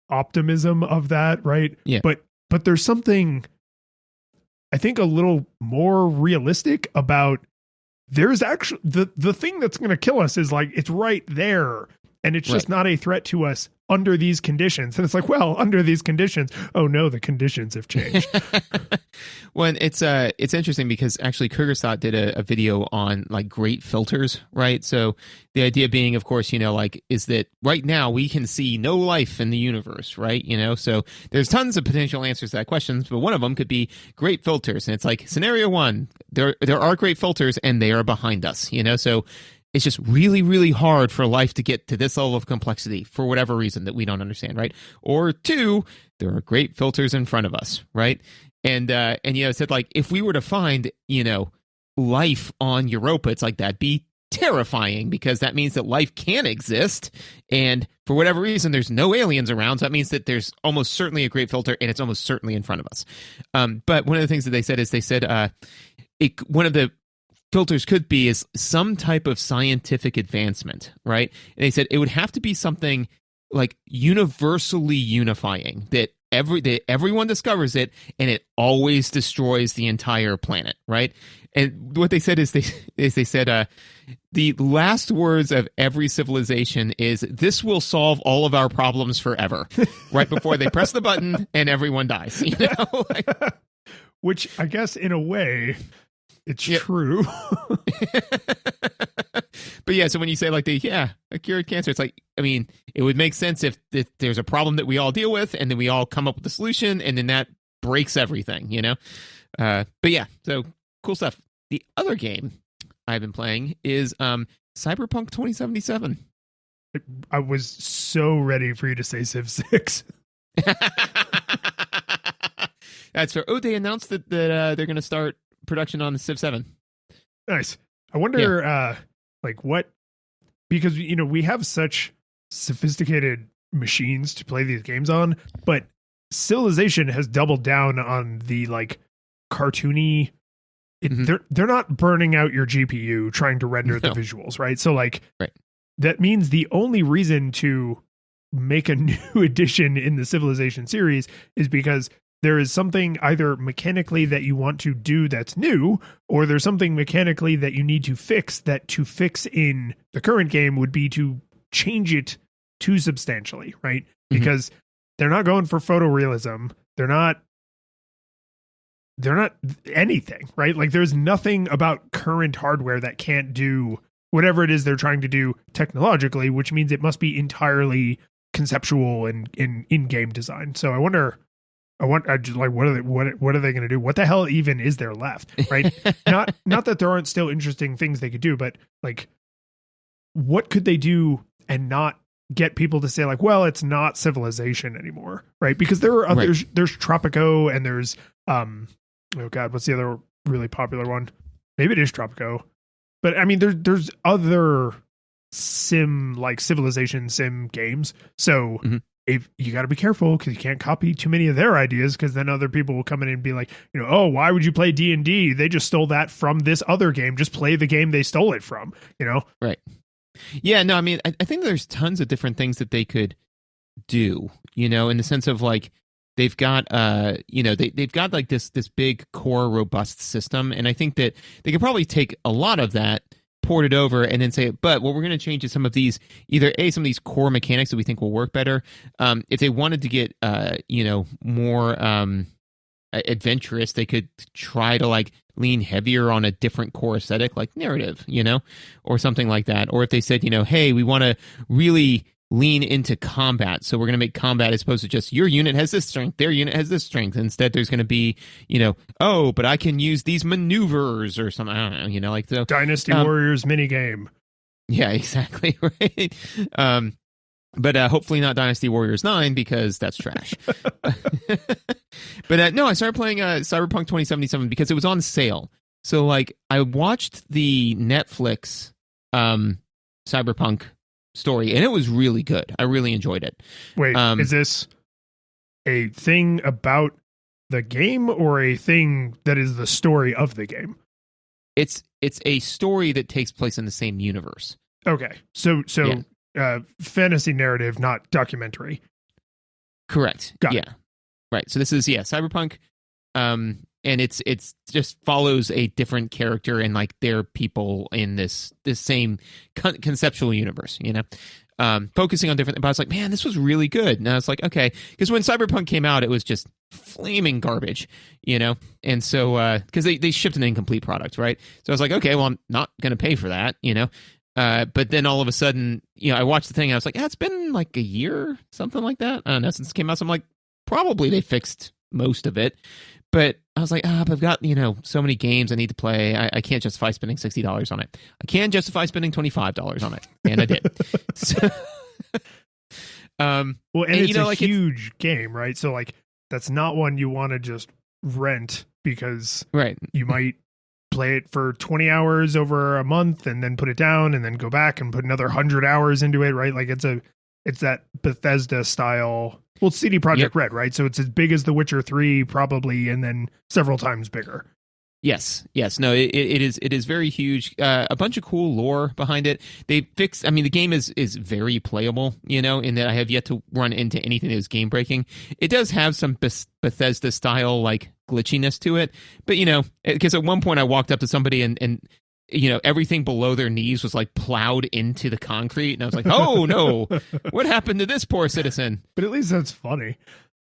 optimism of that. Right. Yeah. But there's something I think a little more realistic about there's actually the thing that's going to kill us is like, it's right there. And it's just not a threat to us under these conditions. And it's like, well, under these conditions, oh no, the conditions have changed. Well, it's interesting because actually Kyrgyzstan did a video on like great filters, right? So the idea being, of course, like is that right now we can see no life in the universe, right? So there's tons of potential answers to that question, but one of them could be great filters. And it's like scenario one, there are great filters and they are behind us, so it's just really, really hard for life to get to this level of complexity for whatever reason that we don't understand, right? Or two, there are great filters in front of us, right? And it said like if we were to find, life on Europa, it's like that'd be terrifying because that means that life can exist, and for whatever reason there's no aliens around, so that means that there's almost certainly a great filter and it's almost certainly in front of us. But one of the things that they said is one of the filters could be is some type of scientific advancement, right? And they said it would have to be something like universally unifying that everyone discovers it and it always destroys the entire planet, right? And what they said is they said the last words of every civilization is this will solve all of our problems forever, right before they press the button and everyone dies. Which I guess in a way it's true. But yeah, so when you say like a cured cancer, it's like, I mean, it would make sense if there's a problem that we all deal with and then we all come up with a solution and then that breaks everything, But yeah, so cool stuff. The other game I've been playing is Cyberpunk 2077. I was so ready for you to say Civ 6. That's fair. Oh, they announced that they're going to start production on the Civ 7. Nice. I wonder like what, because we have such sophisticated machines to play these games on, but Civilization has doubled down on the like cartoony they're not burning out your GPU trying to render the visuals, right? So like that means the only reason to make a new edition in the Civilization series is because there is something either mechanically that you want to do that's new, or there's something mechanically that you need to fix that to fix in the current game would be to change it too substantially, right? Because they're not going for photorealism. They're not anything, right? Like there's nothing about current hardware that can't do whatever it is they're trying to do technologically, which means it must be entirely conceptual and in-game design. So I wonder I just like, what are they going to do? What the hell even is there left? Right. Not that there aren't still interesting things they could do, but like, what could they do and not get people to say like, well, it's not Civilization anymore. Right. Because there are others, there's Tropico and there's, oh God, what's the other really popular one? Maybe it is Tropico, but I mean, there's other Civilization sim games. So if you got to be careful because you can't copy too many of their ideas, because then other people will come in and be like, oh, why would you play D&D? They just stole that from this other game. Just play the game they stole it from, Right. Yeah, no, I mean, I think there's tons of different things that they could do, in the sense of like, they've got, they've got like this big core robust system. And I think that they could probably take a lot of that, port it over, and then say, but what we're going to change is some of these, some of these core mechanics that we think will work better. If they wanted to get, more adventurous, they could try to like lean heavier on a different core aesthetic, like narrative, or something like that. Or if they said, hey, we want to really lean into combat, so we're going to make combat as opposed to just your unit has this strength, their unit has this strength. Instead, there's going to be, but I can use these maneuvers or something. I don't know, like the Dynasty Warriors minigame. Yeah, exactly, right. But hopefully not Dynasty Warriors 9, because that's trash. But no, I started playing Cyberpunk 2077 because it was on sale. So like I watched the Netflix Cyberpunk story, and it was really good. I really enjoyed it. Wait, is this a thing about the game or a thing that is the story of the game? It's a story that takes place in the same universe. Okay. So fantasy narrative, not documentary. Correct. Got it. Right. So this is Cyberpunk, and it's just follows a different character and like their people in this same conceptual universe. Focusing on different. But I was like, man, this was really good. And I was like, okay, because when Cyberpunk came out, it was just flaming garbage, and so because they shipped an incomplete product, right? So I was like, okay, well, I'm not going to pay for that, But then all of a sudden, I watched the thing and I was like, it's been like a year, something like that. I don't know, since it came out. So I'm like, probably they fixed most of it. But I was like, but I've got, so many games I need to play. I can't justify spending $60 on it. I can justify spending $25 on it. And I did. So, well, and it's a huge game, right? So like, that's not one you want to just rent because you might play it for 20 hours over a month and then put it down and then go back and put another 100 hours into it, right? Like it's that Bethesda style. Well, it's CD Projekt Red, right? So it's as big as The Witcher 3 probably, and then several times bigger. Yes. No, it is very huge. A bunch of cool lore behind it. They fixed. I mean, the game is very playable. In that I have yet to run into anything that was game breaking. It does have some Bethesda style like glitchiness to it, but because at one point I walked up to somebody and everything below their knees was like plowed into the concrete, and I was like, oh no, what happened to this poor citizen? But at least that's funny.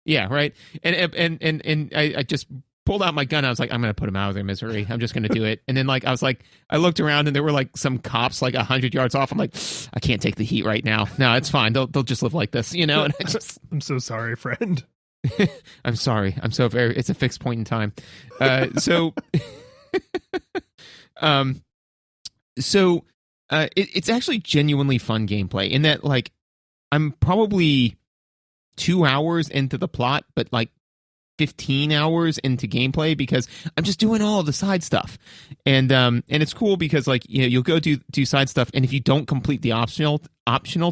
Yeah, right. And I just pulled out my gun. I was like, I'm going to put them out of their misery. I'm just going to do it. And then like, I looked around and there were like some cops like 100 yards off. I'm like, I can't take the heat right now. No, it's fine. They'll just live like this, And I'm so sorry, friend. I'm sorry. I'm so very, it's a fixed point in time. It's actually genuinely fun gameplay in that like, I'm probably 2 hours into the plot, but like 15 hours into gameplay because I'm just doing all of the side stuff. And it's cool because like, you'll go do side stuff. And if you don't complete the optional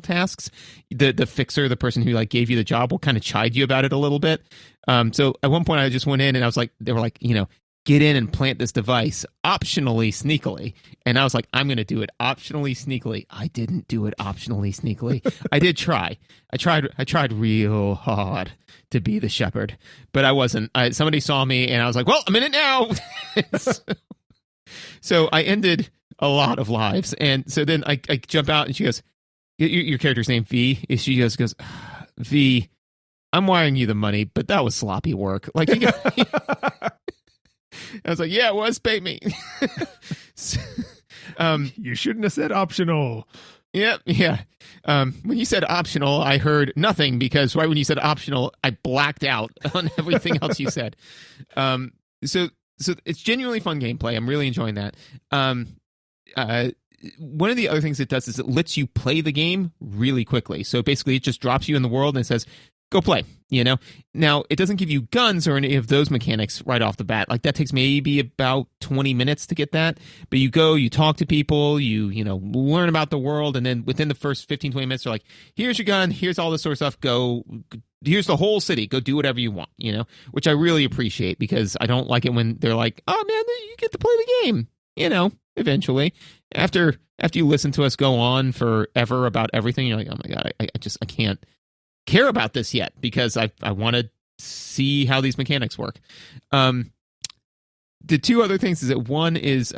tasks, the fixer, the person who like gave you the job will kind of chide you about it a little bit. So at one point I just went in and I was like, they were like, get in and plant this device optionally sneakily. And I was like, I'm going to do it optionally sneakily. I didn't do it optionally sneakily. I did try. I tried real hard to be the shepherd, but I wasn't. Somebody saw me and I was like, well, I'm in it now. So I ended a lot of lives. And so then I jump out and she goes, your character's name V. She goes, V, I'm wiring you the money, but that was sloppy work. Like, you got, I was like, yeah, it was, pay me. You shouldn't have said optional. Yep, yeah. When you said optional, I heard nothing because right when you said optional, I blacked out on everything else you said. So it's genuinely fun gameplay. I'm really enjoying that. One of the other things it does is it lets you play the game really quickly. So basically, it just drops you in the world and it says, go play, Now, it doesn't give you guns or any of those mechanics right off the bat. Like, that takes maybe about 20 minutes to get that. But you go, you talk to people, you learn about the world, and then within the first 15, 20 minutes, they're like, here's your gun, here's all this sort of stuff, go, here's the whole city, go do whatever you want, Which I really appreciate, because I don't like it when they're like, oh, man, you get to play the game, eventually. After you listen to us go on forever about everything, you're like, oh, my God, I can't care about this yet because I want to see how these mechanics work. The two other things is that one is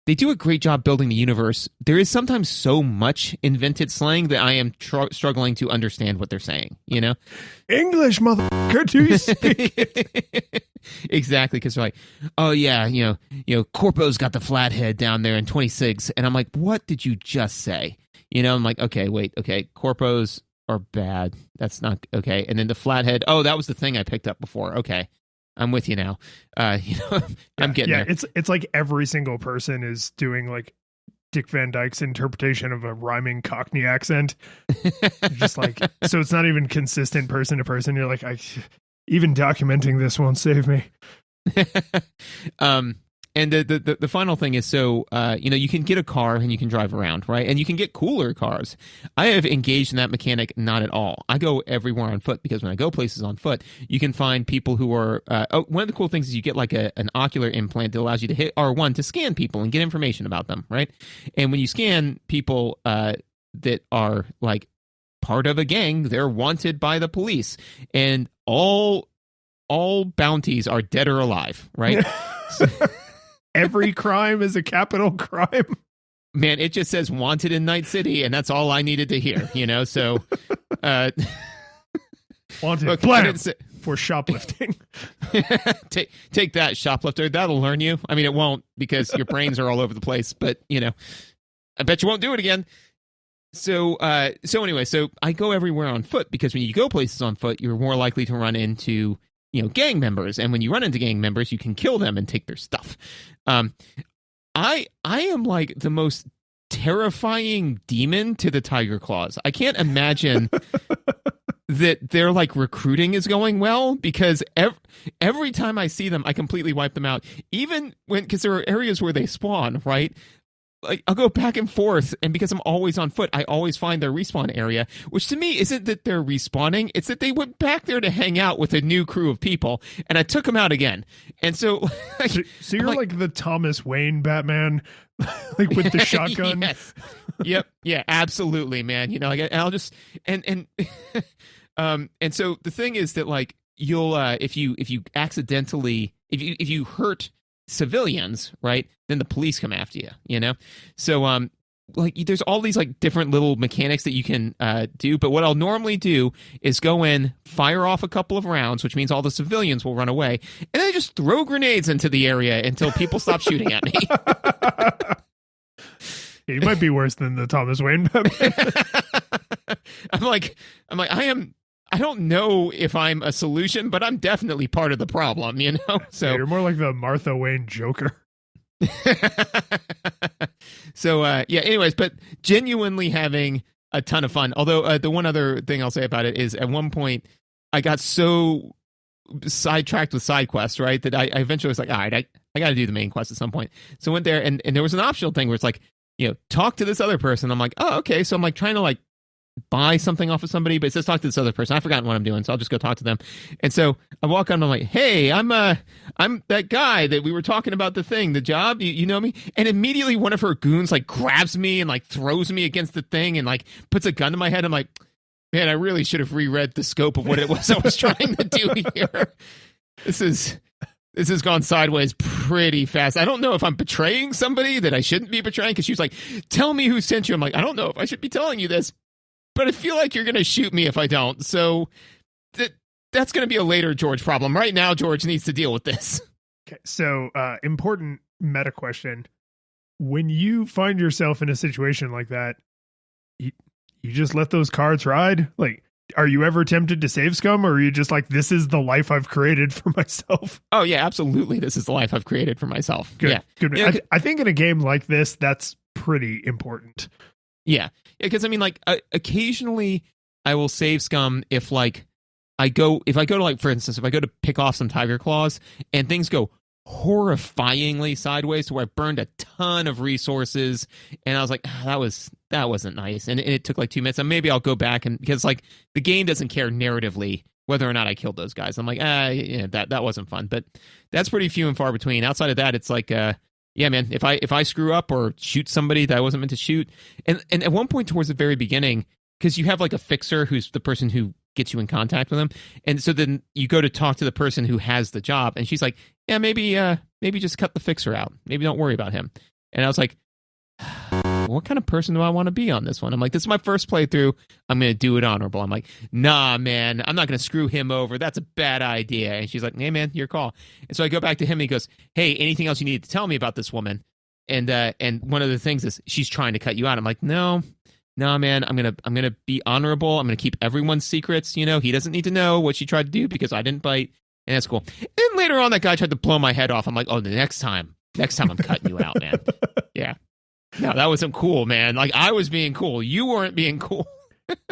they do a great job building the universe. There is sometimes so much invented slang that I am struggling to understand what they're saying, English, motherfucker, do you speak it? Exactly, because they're like, oh yeah, Corpo's got the flathead down there in 26, and I'm like, what did you just say? I'm like, okay, Corpos are bad. That's not okay. And then the flathead. Oh, that was the thing I picked up before. Okay, I'm with you now. I'm getting there. It's like every single person is doing like Dick Van Dyke's interpretation of a rhyming Cockney accent. Just like, so it's not even consistent person to person. You're like, even documenting this won't save me. And the final thing is, so, you can get a car and you can drive around, right? And you can get cooler cars. I have engaged in that mechanic not at all. I go everywhere on foot because when I go places on foot, you can find people who are, one of the cool things is you get like an ocular implant that allows you to hit R1 to scan people and get information about them, right? And when you scan people that are like part of a gang, they're wanted by the police. And all bounties are dead or alive, right? Every crime is a capital crime. Man, it just says wanted in Night City, and that's all I needed to hear, so... wanted blam, for shoplifting. Take that, shoplifter. That'll learn you. I mean, it won't, because your brains are all over the place, but, I bet you won't do it again. So anyway, so I go everywhere on foot, because when you go places on foot, you're more likely to run into... gang members, and when you run into gang members, you can kill them and take their stuff. I am like the most terrifying demon to the Tiger Claws. I can't imagine that their like recruiting is going well, because every time I see them, I completely wipe them out. Even because there are areas where they spawn, right? Like, I'll go back and forth, and because I'm always on foot, I always find their respawn area, which to me isn't that they're respawning, it's that they went back there to hang out with a new crew of people, and I took them out again. And so... so you're like the Thomas Wayne Batman, like with the shotgun? Yes. Yep. Yeah, absolutely, man. I'll just... And so the thing is that, like, you'll, if you accidentally... If you hurt civilians, right, then the police come after you, so like there's all these like different little mechanics that you can do, but what I'll normally do is go in, fire off a couple of rounds, which means all the civilians will run away, and then I just throw grenades into the area until people stop shooting at me. You might be worse than the Thomas Wayne. I'm like I don't know if I'm a solution, but I'm definitely part of the problem, So yeah, you're more like the Martha Wayne Joker. So, anyways, but genuinely having a ton of fun. Although the one other thing I'll say about it is at one point I got so sidetracked with side quests, right, that I eventually was like, all right, I got to do the main quest at some point. So I went there, and there was an optional thing where it's like, talk to this other person. I'm like, oh, okay. So I'm like trying to like buy something off of somebody, but it says talk to this other person. I've forgotten what I'm doing, so I'll just go talk to them. And so I walk on, and I'm like, hey, I'm that guy that we were talking about, the thing, the job, you know me? And immediately one of her goons like grabs me and like throws me against the thing and like puts a gun to my head. I'm like, man, I really should have reread the scope of what it was I was trying to do here. This has gone sideways pretty fast. I don't know if I'm betraying somebody that I shouldn't be betraying, because she was like, tell me who sent you. I'm like, I don't know if I should be telling you this, but I feel like you're going to shoot me if I don't. So that's going to be a later George problem. Right now, George needs to deal with this. Okay, so important meta question. when you find yourself in a situation like that, you just let those cards ride? Like, are you ever tempted to save scum, or are you just like, this is the life I've created for myself? Oh yeah, absolutely. This is the life I've created for myself. Good, Yeah. good. Yeah, I think in a game like this, that's pretty important. Yeah. Because I mean, like, occasionally I will save scum if like if I go to, like, for instance, if I go to pick off some tiger claws and things go horrifyingly sideways to where I burned a ton of resources and I was like, that wasn't nice, and it took like 2 minutes, and maybe I'll go back, and because like the game doesn't care narratively whether or not I killed those guys. I'm like, yeah, that wasn't fun. But that's pretty few and far between. Outside of that, it's like, yeah, man, if I screw up or shoot somebody that I wasn't meant to shoot, and at one point towards the very beginning, because you have like a fixer who's the person who gets you in contact with them, and so then you go to talk to the person who has the job, and she's like, yeah, maybe just cut the fixer out, maybe don't worry about him. And I was like, what kind of person do I want to be on this one? I'm like, this is my first playthrough, I'm gonna do it honorable. I'm like, nah, man, I'm not gonna screw him over, that's a bad idea. And she's like, hey man, your call. And so I go back to him, and he goes, hey, anything else you need to tell me about this woman? And one of the things is she's trying to cut you out. I'm like, no, man, I'm gonna be honorable. I'm gonna keep everyone's secrets. You know, he doesn't need to know what she tried to do because I didn't bite, and that's cool. And later on, that guy tried to blow my head off. I'm like, oh, the next time I'm cutting you out, man. Yeah, no, that wasn't cool, man. Like, I was being cool, you weren't being cool.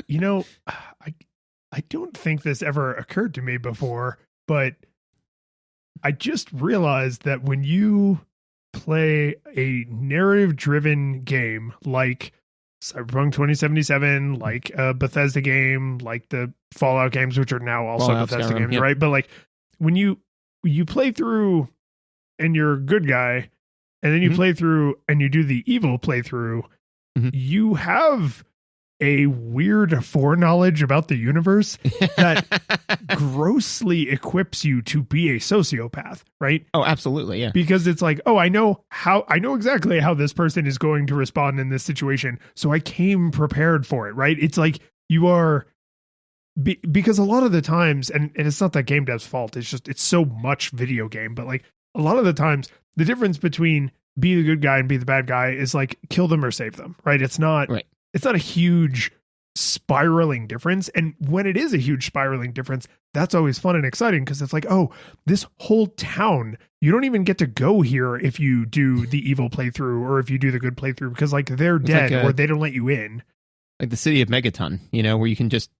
You know, I don't think this ever occurred to me before, but I just realized that when you play a narrative-driven game like Cyberpunk 2077, like a Bethesda game, like the Fallout games, which are now also Fallout, Bethesda Skyrim, games, yep. right? But like when you play through and you're a good guy, and then you play through and you do the evil playthrough, you have a weird foreknowledge about the universe that grossly equips you to be a sociopath, right? Oh, absolutely, yeah. Because it's like, oh, I know exactly how this person is going to respond in this situation, so I came prepared for it, right? It's like you are, because a lot of the times, and it's not that game dev's fault, it's just, it's so much video game, but like a lot of the times, the difference between be the good guy and be the bad guy is like kill them or save them, right? It's not a huge spiraling difference. And when it is a huge spiraling difference, that's always fun and exciting, because it's like, oh, this whole town, you don't even get to go here if you do the evil playthrough or if you do the good playthrough, because like they're dead, or they don't let you in. Like the city of Megaton, you know, where you can just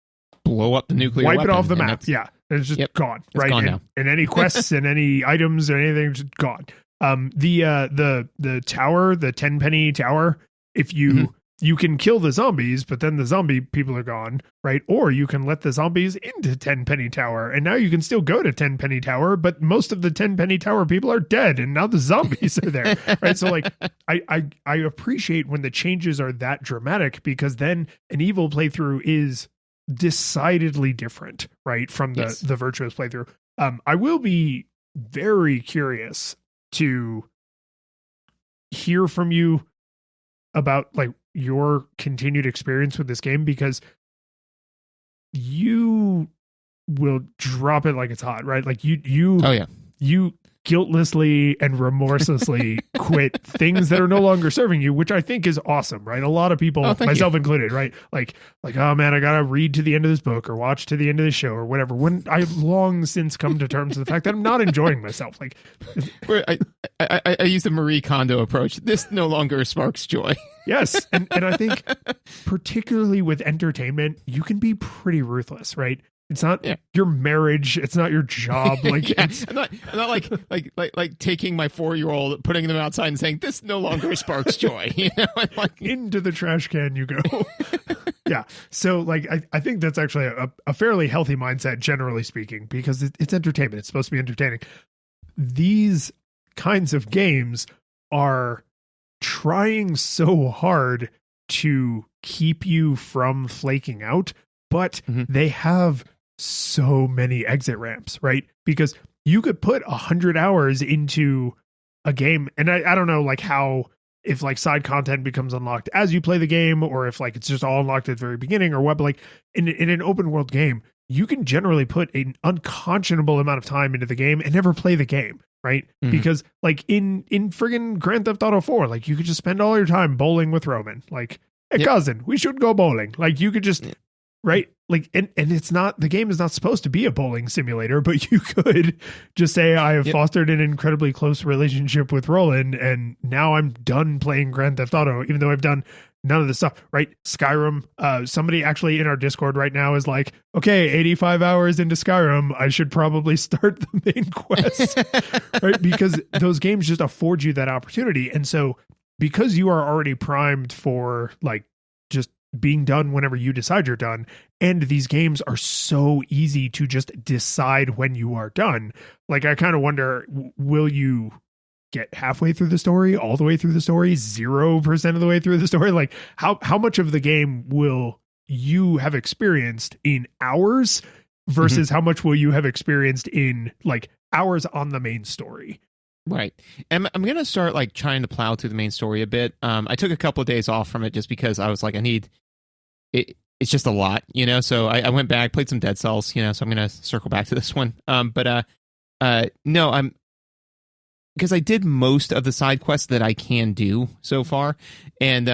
blow up the nuclear wipe weapon, it off the map. Yeah. It's just gone, right? Gone now. And any quests and any items or anything, just gone. The tower, the 10 penny tower, if you you can kill the zombies, but then the zombie people are gone, right? Or you can let the zombies into 10 penny tower, and now you can still go to 10 penny tower, but most of the 10 penny tower people are dead, and now the zombies are there, right? So like, I appreciate when the changes are that dramatic, because then an evil playthrough is decidedly different, right, from the virtuous playthrough. I will be very curious to hear from you about like your continued experience with this game, because you will drop it like it's hot, right? Like you guiltlessly and remorselessly quit things that are no longer serving you, which I think is awesome, right? A lot of people, myself included, right? Like, oh man, I gotta read to the end of this book or watch to the end of this show or whatever. When I've long since come to terms with the fact that I'm not enjoying myself. Like, I use the Marie Kondo approach. This no longer sparks joy. Yes, and I think particularly with entertainment, you can be pretty ruthless, right? It's not your marriage. It's not your job. Like, I'm not like taking my 4-year-old, putting them outside and saying, this no longer sparks joy. You know, like, into the trash can you go. Yeah. So like, I think that's actually a fairly healthy mindset, generally speaking, because it's entertainment. It's supposed to be entertaining. These kinds of games are trying so hard to keep you from flaking out, but they have so many exit ramps, right? Because you could put 100 hours into a game, and I don't know like how, if like side content becomes unlocked as you play the game, or if like it's just all unlocked at the very beginning or what, but like in an open world game, you can generally put an unconscionable amount of time into the game and never play the game, right? Mhm. Because like in friggin' Grand Theft Auto 4, like you could just spend all your time bowling with Roman. Like, hey, Yep. cousin, we should go bowling. Like you could just, right? Like, and it's not, the game is not supposed to be a bowling simulator, but you could just say, I have Yep. fostered an incredibly close relationship with Roland, and now I'm done playing Grand Theft Auto, even though I've done none of the stuff, right? Skyrim, somebody actually in our Discord right now is like, okay, 85 hours into Skyrim, I should probably start the main quest, right? Because those games just afford you that opportunity. And so because you are already primed for like just being done whenever you decide you're done, and these games are so easy to just decide when you are done, like I kind of wonder, will you get halfway through the story, all the way through the story, 0% of the way through the story? Like how much of the game will you have experienced in hours versus how much will you have experienced in like hours on the main story? Right. And I'm going to start like trying to plow through the main story a bit. I took a couple of days off from it just because I was like, I need it. It's just a lot, you know? So I went back, played some Dead Cells, you know, so I'm going to circle back to this one. No, because I did most of the side quests that I can do so far. And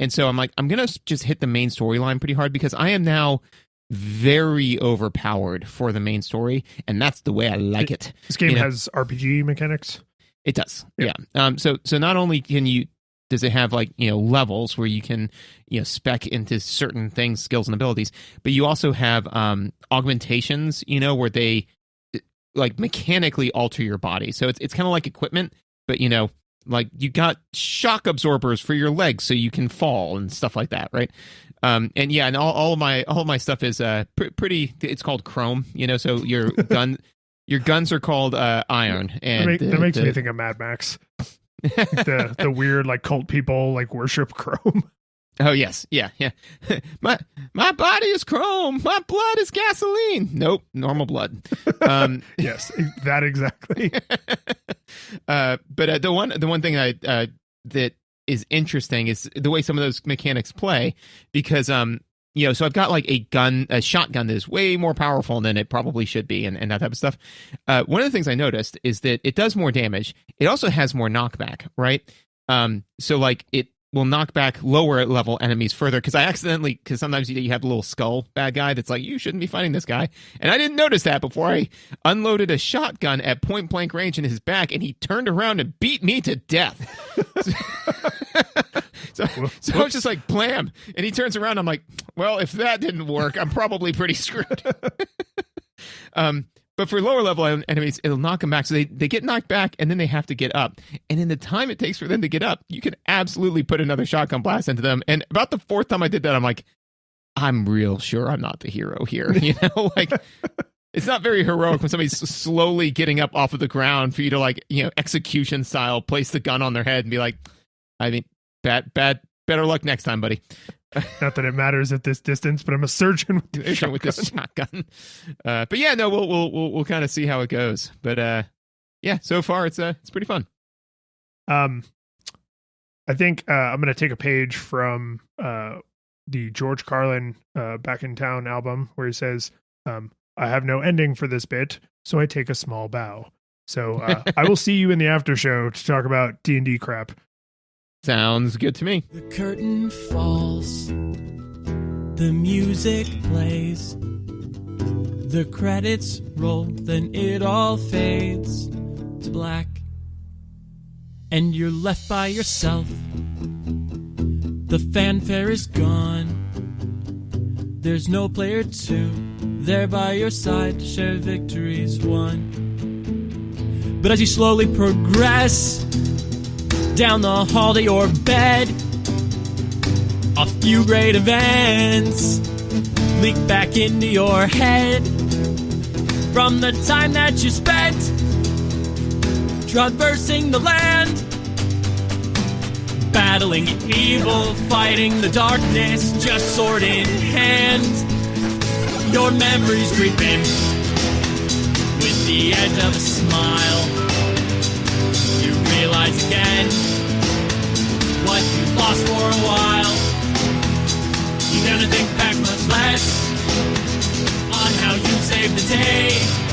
so I'm like, I'm going to just hit the main storyline pretty hard because I am now very overpowered for the main story. And that's the way I like it. This game You know? has RPG mechanics. It does. Yeah. Yeah. So not only does it have like, you know, levels where you can, you know, spec into certain things, skills and abilities, but you also have augmentations, you know, where they like mechanically alter your body. So it's kind of like equipment, but you know, like you got shock absorbers for your legs so you can fall and stuff like that, right? And yeah, and all of my stuff is pretty. It's called chrome, you know. So your guns are called iron, and That makes me think of Mad Max. the weird like cult people like worship chrome. Oh yes, yeah. My body is chrome. My blood is gasoline. Nope, normal blood. Yes, that exactly. But the one thing that is interesting is the way some of those mechanics play, because you know, so I've got like a shotgun that is way more powerful than it probably should be, and that type of stuff. One of the things I noticed is that it does more damage. It also has more knockback, right? So like it will knock back lower level enemies further, because sometimes you have a little skull bad guy that's like, you shouldn't be fighting this guy, and I didn't notice that before I unloaded a shotgun at point blank range in his back, and he turned around and beat me to death. So I was just like, blam, and he turns around, I'm like, well, if that didn't work, I'm probably pretty screwed. But for lower level enemies, it'll knock them back. So they get knocked back, and then they have to get up. And in the time it takes for them to get up, you can absolutely put another shotgun blast into them. And about the fourth time I did that, I'm like, I'm real sure I'm not the hero here. You know, like it's not very heroic when somebody's slowly getting up off of the ground for you to, like, you know, execution style, place the gun on their head and be like, I mean, better luck next time, buddy. Not that it matters at this distance, but I'm a surgeon with this With this shotgun. But yeah, no, we'll kind of see how it goes. But yeah, so far it's pretty fun. I think I'm going to take a page from the George Carlin Back in Town album, where he says, I have no ending for this bit, so I take a small bow. So I will see you in the after show to talk about D&D crap. Sounds good to me. The curtain falls, the music plays, the credits roll, then it all fades to black, and you're left by yourself. The fanfare is gone, there's no player two there by your side to share victories won. But as you slowly progress down the hall to your bed, a few great events leak back into your head from the time that you spent traversing the land, battling evil, fighting the darkness, just sword in hand. Your memories creep in with the edge of a smile. You realize again what you lost for a while. You're gonna think back much less on how you saved the day.